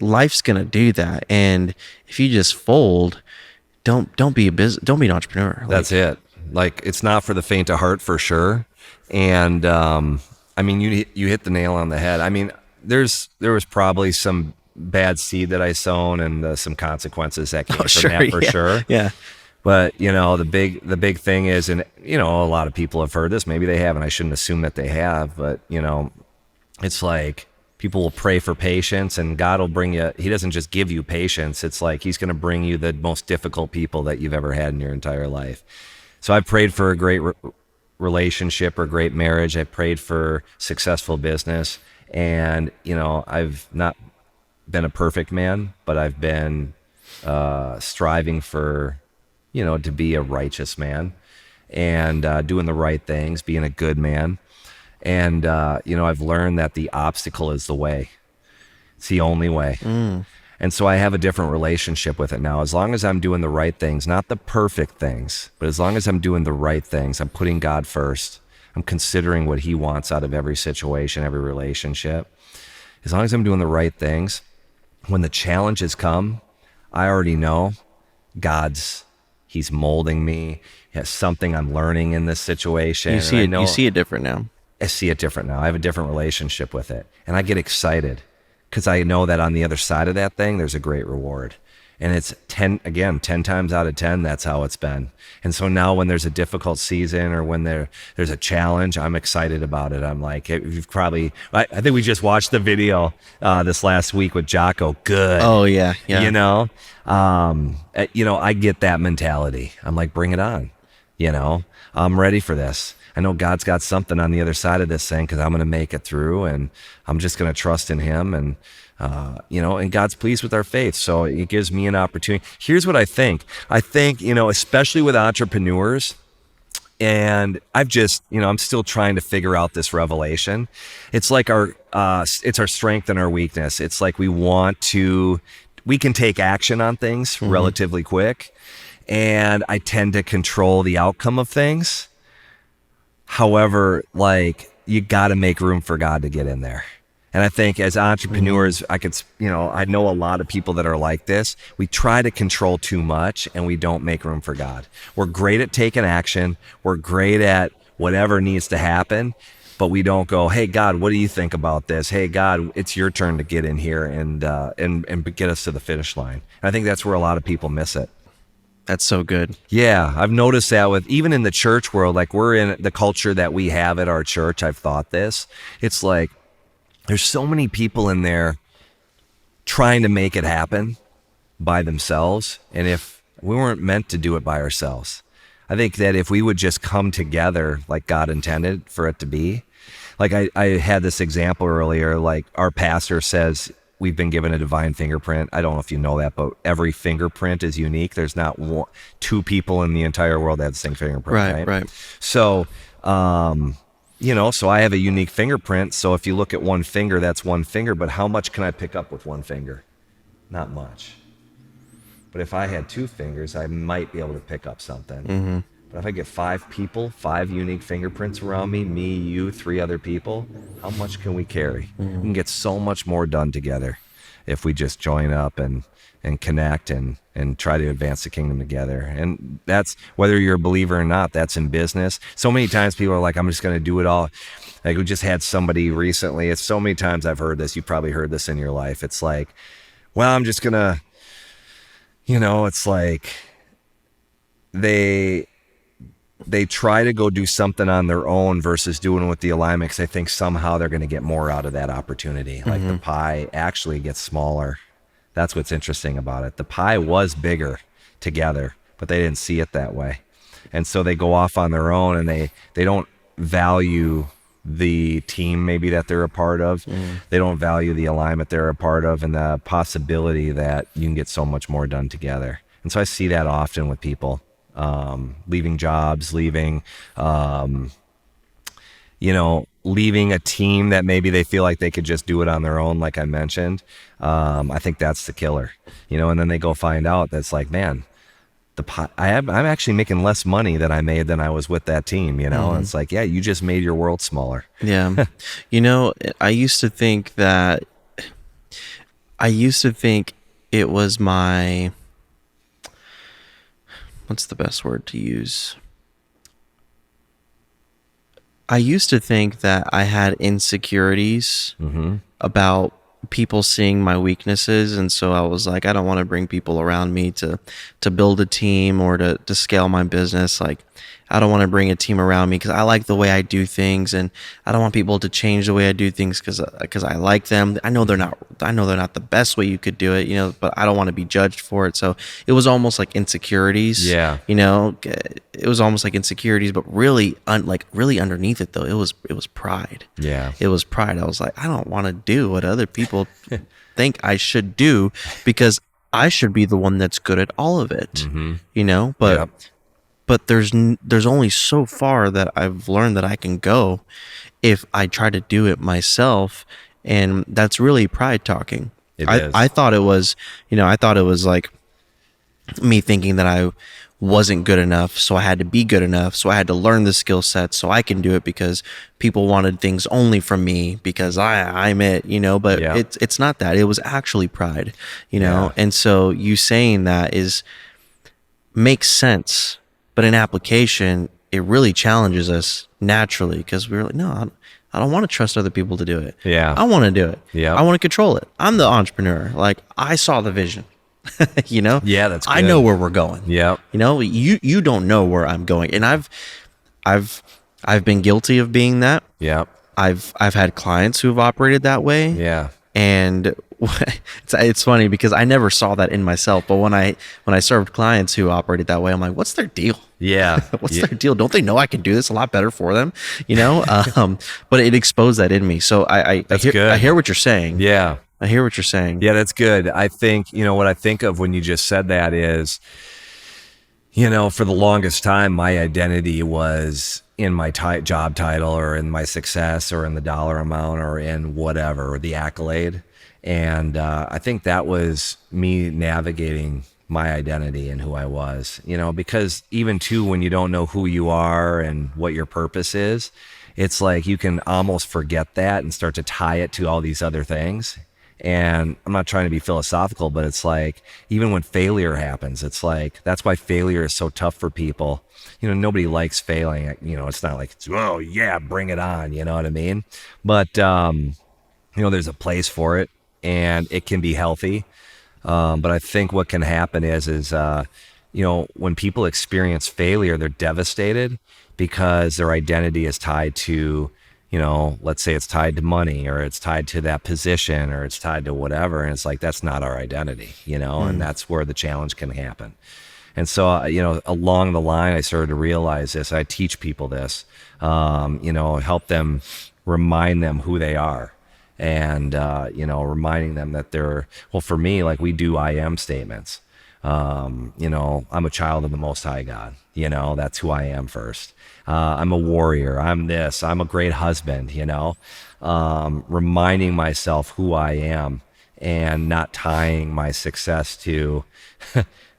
Life's going to do that. And if you just fold, don't be an entrepreneur. Like, That's it. Like, it's not for the faint of heart, for sure. And I mean, you hit the nail on the head. I mean, there was probably some bad seed that I sown and some consequences that came from that, for sure. Yeah. But the big thing is, and a lot of people have heard this. Maybe they haven't. I shouldn't assume that they have. But it's like people will pray for patience, and God will bring you. He doesn't just give you patience. It's like He's going to bring you the most difficult people that you've ever had in your entire life. So I prayed for a great relationship or great marriage. I prayed for successful business, and I've not been a perfect man, but I've been striving for to be a righteous man and doing the right things, being a good man. And I've learned that the obstacle is the way. It's the only way. And so I have a different relationship with it now. As long as I'm doing the right things, not the perfect things, but as long as I'm doing the right things, I'm putting God first. I'm considering what He wants out of every situation, every relationship. As long as I'm doing the right things, when the challenges come, I already know He's molding me. He has something I'm learning in this situation. You see it different now. I see it different now. I have a different relationship with it. And I get excited because I know that on the other side of that thing, there's a great reward. And it's 10 times out of 10, that's how it's been. And so now when there's a difficult season or when there's a challenge, I'm excited about it. I'm like, I think we just watched the video this last week with Jocko. Good. Oh, yeah. I get that mentality. I'm like, bring it on. I'm ready for this. I know God's got something on the other side of this thing because I'm going to make it through, and I'm just going to trust in Him. And and God's pleased with our faith. So it gives me an opportunity. Here's what I think. I think, especially with entrepreneurs, and I've just, I'm still trying to figure out this revelation. It's like it's our strength and our weakness. It's like we can take action on things relatively quick, and I tend to control the outcome of things. However, like, you got to make room for God to get in there. And I think as entrepreneurs, I know a lot of people that are like this. We try to control too much and we don't make room for God. We're great at taking action. We're great at whatever needs to happen, but we don't go, hey, God, what do you think about this? Hey, God, it's your turn to get in here and get us to the finish line. And I think that's where a lot of people miss it. That's so good. Yeah, I've noticed that even in the church world, like we're in the culture that we have at our church. I've thought this. It's like there's so many people in there trying to make it happen by themselves. And if we weren't meant to do it by ourselves, I think that if we would just come together like God intended for it to be, like I had this example earlier, like our pastor says, we've been given a divine fingerprint. I don't know if you know that, but every fingerprint is unique. There's not two people in the entire world that have the same fingerprint. Right. So, so I have a unique fingerprint. So if you look at one finger, that's one finger. But how much can I pick up with one finger? Not much. But if I had two fingers, I might be able to pick up something. if I get 5 people, 5 unique fingerprints around me, you, 3 other people, how much can we carry? We can get so much more done together if we just join up and connect and try to advance the kingdom together. And that's, whether you're a believer or not, that's in business. So many times people are like, I'm just going to do it all. Like, we just had somebody recently, it's so many times I've heard this, you've probably heard this in your life. It's like, well, I'm just going to, it's like they try to go do something on their own versus doing with the alignment, because they think somehow they're going to get more out of that opportunity. Like the pie actually gets smaller. That's what's interesting about it. The pie was bigger together, but they didn't see it that way. And so they go off on their own, and they don't value the team maybe that they're a part of. They don't value the alignment they're a part of, and the possibility that you can get so much more done together. And so I see that often with people, leaving jobs, leaving a team that maybe they feel like they could just do it on their own, like I mentioned. I think that's the killer, and then they go find out that's like, man, I'm actually making less money than I made than I was with that team, and it's like, yeah, you just made your world smaller. Yeah. I used to think it was my, what's the best word to use? I used to think that I had insecurities about people seeing my weaknesses, and so I was like, I don't want to bring people around me to build a team or to scale my business. Like, I don't want to bring a team around me because I like the way I do things, and I don't want people to change the way I do things because I like them. I know they're not the best way you could do it, but I don't want to be judged for it. So it was almost like insecurities. Yeah. It was almost like insecurities, but really underneath it though, it was pride. Yeah. It was pride. I was like, I don't want to do what other people think I should do because I should be the one that's good at all of it. But Yep. But there's only so far that I've learned that I can go if I try to do it myself, and that's really pride talking. I thought it was, like me thinking that I wasn't good enough, so I had to be good enough, so I had to learn the skill set so I can do it because people wanted things only from me because I'm it, but Yeah. it's not that. It was actually pride, Yeah. and so you saying that makes sense. But in application, it really challenges us naturally because we're like, no, I don't want to trust other people to do it. Yeah. I want to do it. Yeah. I want to control it. I'm the entrepreneur. Like, I saw the vision. Yeah, that's I good. know where we're going. Yep. You don't know where I'm going, and I've been guilty of being that. Yep. I've had clients who have operated that way. Yeah. And it's funny because I never saw that in myself, but when I served clients who operated that way, I'm like, what's their deal? Yeah. What's their deal? Don't they know I can do this a lot better for them? But it exposed that in me. So That's I good. hear what you're saying. Yeah. I hear what you're saying. Yeah, that's good. I think, what I think of when you just said that is, for the longest time, my identity was in my job title or in my success or in the dollar amount or in whatever, or the accolade. And I think that was me navigating my identity and who I was, because even too, when you don't know who you are and what your purpose is, it's like you can almost forget that and start to tie it to all these other things. And I'm not trying to be philosophical, but it's like, even when failure happens, it's like, that's why failure is so tough for people. Nobody likes failing. It's not like, oh yeah, bring it on. You know what I mean? But, there's a place for it and it can be healthy. But I think what can happen is when people experience failure, they're devastated because their identity is tied to, let's say it's tied to money, or it's tied to that position, or it's tied to whatever. And it's like, that's not our identity, and that's where the challenge can happen. And so, along the line, I started to realize this. I teach people this, help them, remind them who they are. And, reminding them that for me, like, we do I am statements. I'm a child of the Most High God. That's who I am first. I'm a warrior. I'm this. I'm a great husband, reminding myself who I am and not tying my success to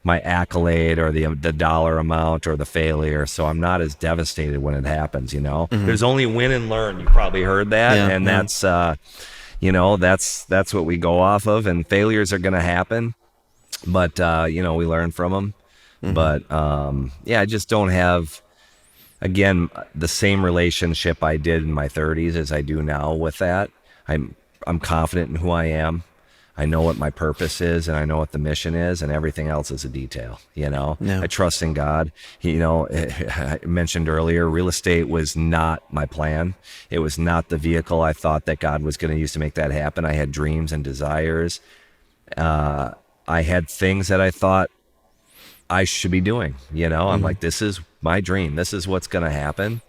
my accolade or the dollar amount or the failure. So I'm not as devastated when it happens, you know. There's only win and learn. You probably heard that. Yeah, and yeah. that's, you know, that's what we go off of, and failures are going to happen, but, you know, we learn from them. But, yeah, I just don't have, again, the same relationship I did in my 30s as I do now with that. I'm confident in who I am. I know what my purpose is, and I know what the mission is, and everything else is a detail, you know. Yeah. I trust in God. You know, I mentioned earlier, real estate was not my plan. It was not the vehicle I thought that God was going to use to make that happen. I had dreams and desires. I had things that I thought I should be doing, you know. I'm like, this is my dream. This is what's going to happen.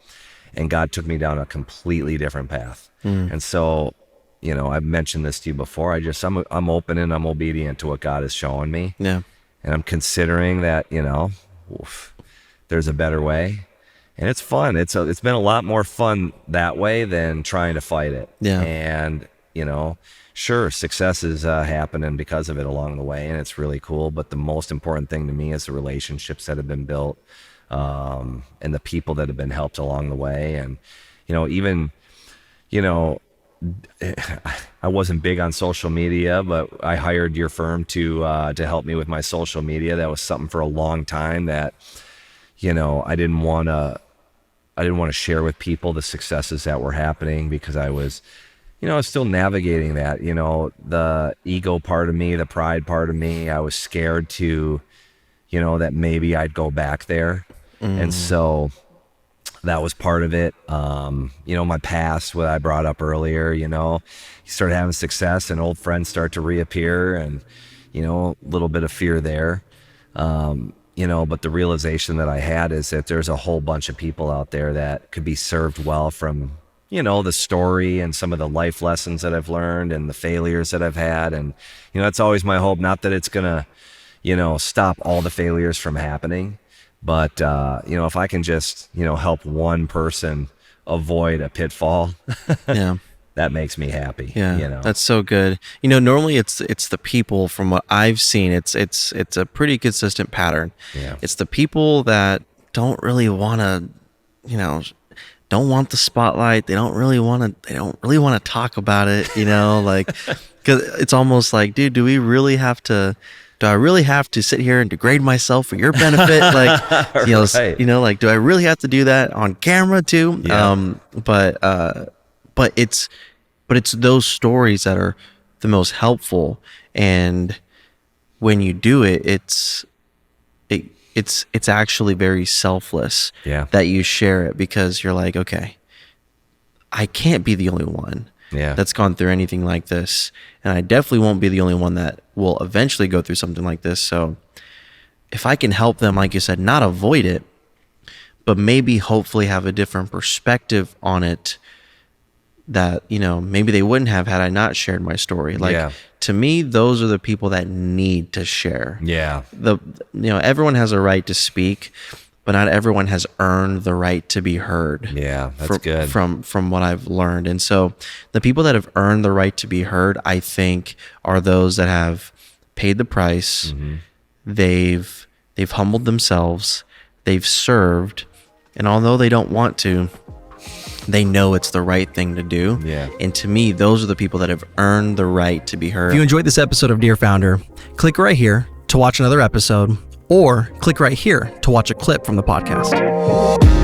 And God took me down a completely different path. And so, you know, I've mentioned this to you before. I'm open and I'm obedient to what God is showing me. Yeah. And I'm considering that, you know, there's a better way. And it's fun. It's been a lot more fun that way than trying to fight it. Yeah. And, you know, sure, success is happening because of it along the way, and it's really cool. But the most important thing to me is the relationships that have been built, and the people that have been helped along the way. And, you know, even, you know, I wasn't big on social media, but I hired your firm to help me with my social media. That was something for a long time that, you know, I didn't want to share with people the successes that were happening, because I was, you know, I was still navigating that, you know, the ego part of me, the pride part of me. I was scared to, you know, that maybe I'd go back there. And so that was part of it. You know, my past, what I brought up earlier, you know, you start having success and old friends start to reappear, and, you know, a little bit of fear there. You know, but the realization that I had is that there's a whole bunch of people out there that could be served well from, you know, the story and some of the life lessons that I've learned and the failures that I've had. And, you know, that's always my hope. Not that it's going to, you know, stop all the failures from happening, but, you know, if I can just, you know, help one person avoid a pitfall, Yeah. that makes me happy. Yeah, You know, that's so good. You know, normally it's the people. From what I've seen, it's a pretty consistent pattern. Yeah. It's the people that don't really want to, you know, don't want the spotlight. They don't really want to talk about it. You know, like, because it's almost like, dude, do I really have to sit here and degrade myself for your benefit? Like, you know, Right. you know, like, do I really have to do that on camera too? Yeah. But it's those stories that are the most helpful. And when you do it, it's actually very selfless. Yeah. That you share it, because you're like, okay, I can't be the only one Yeah. that's gone through anything like this. And I definitely won't be the only one that will eventually go through something like this. So if I can help them, like you said, not avoid it, but maybe hopefully have a different perspective on it, that, you know, maybe they wouldn't have had I not shared my story. Like, Yeah. to me, those are the people that need to share. Yeah. You know, everyone has a right to speak, but not everyone has earned the right to be heard. Yeah. That's good. From what I've learned. And so the people that have earned the right to be heard, I think, are those that have paid the price. They've humbled themselves, they've served, and although they don't want to, they know it's the right thing to do. Yeah. And to me, those are the people that have earned the right to be heard. If you enjoyed this episode of Dear Founder, click right here to watch another episode, or click right here to watch a clip from the podcast.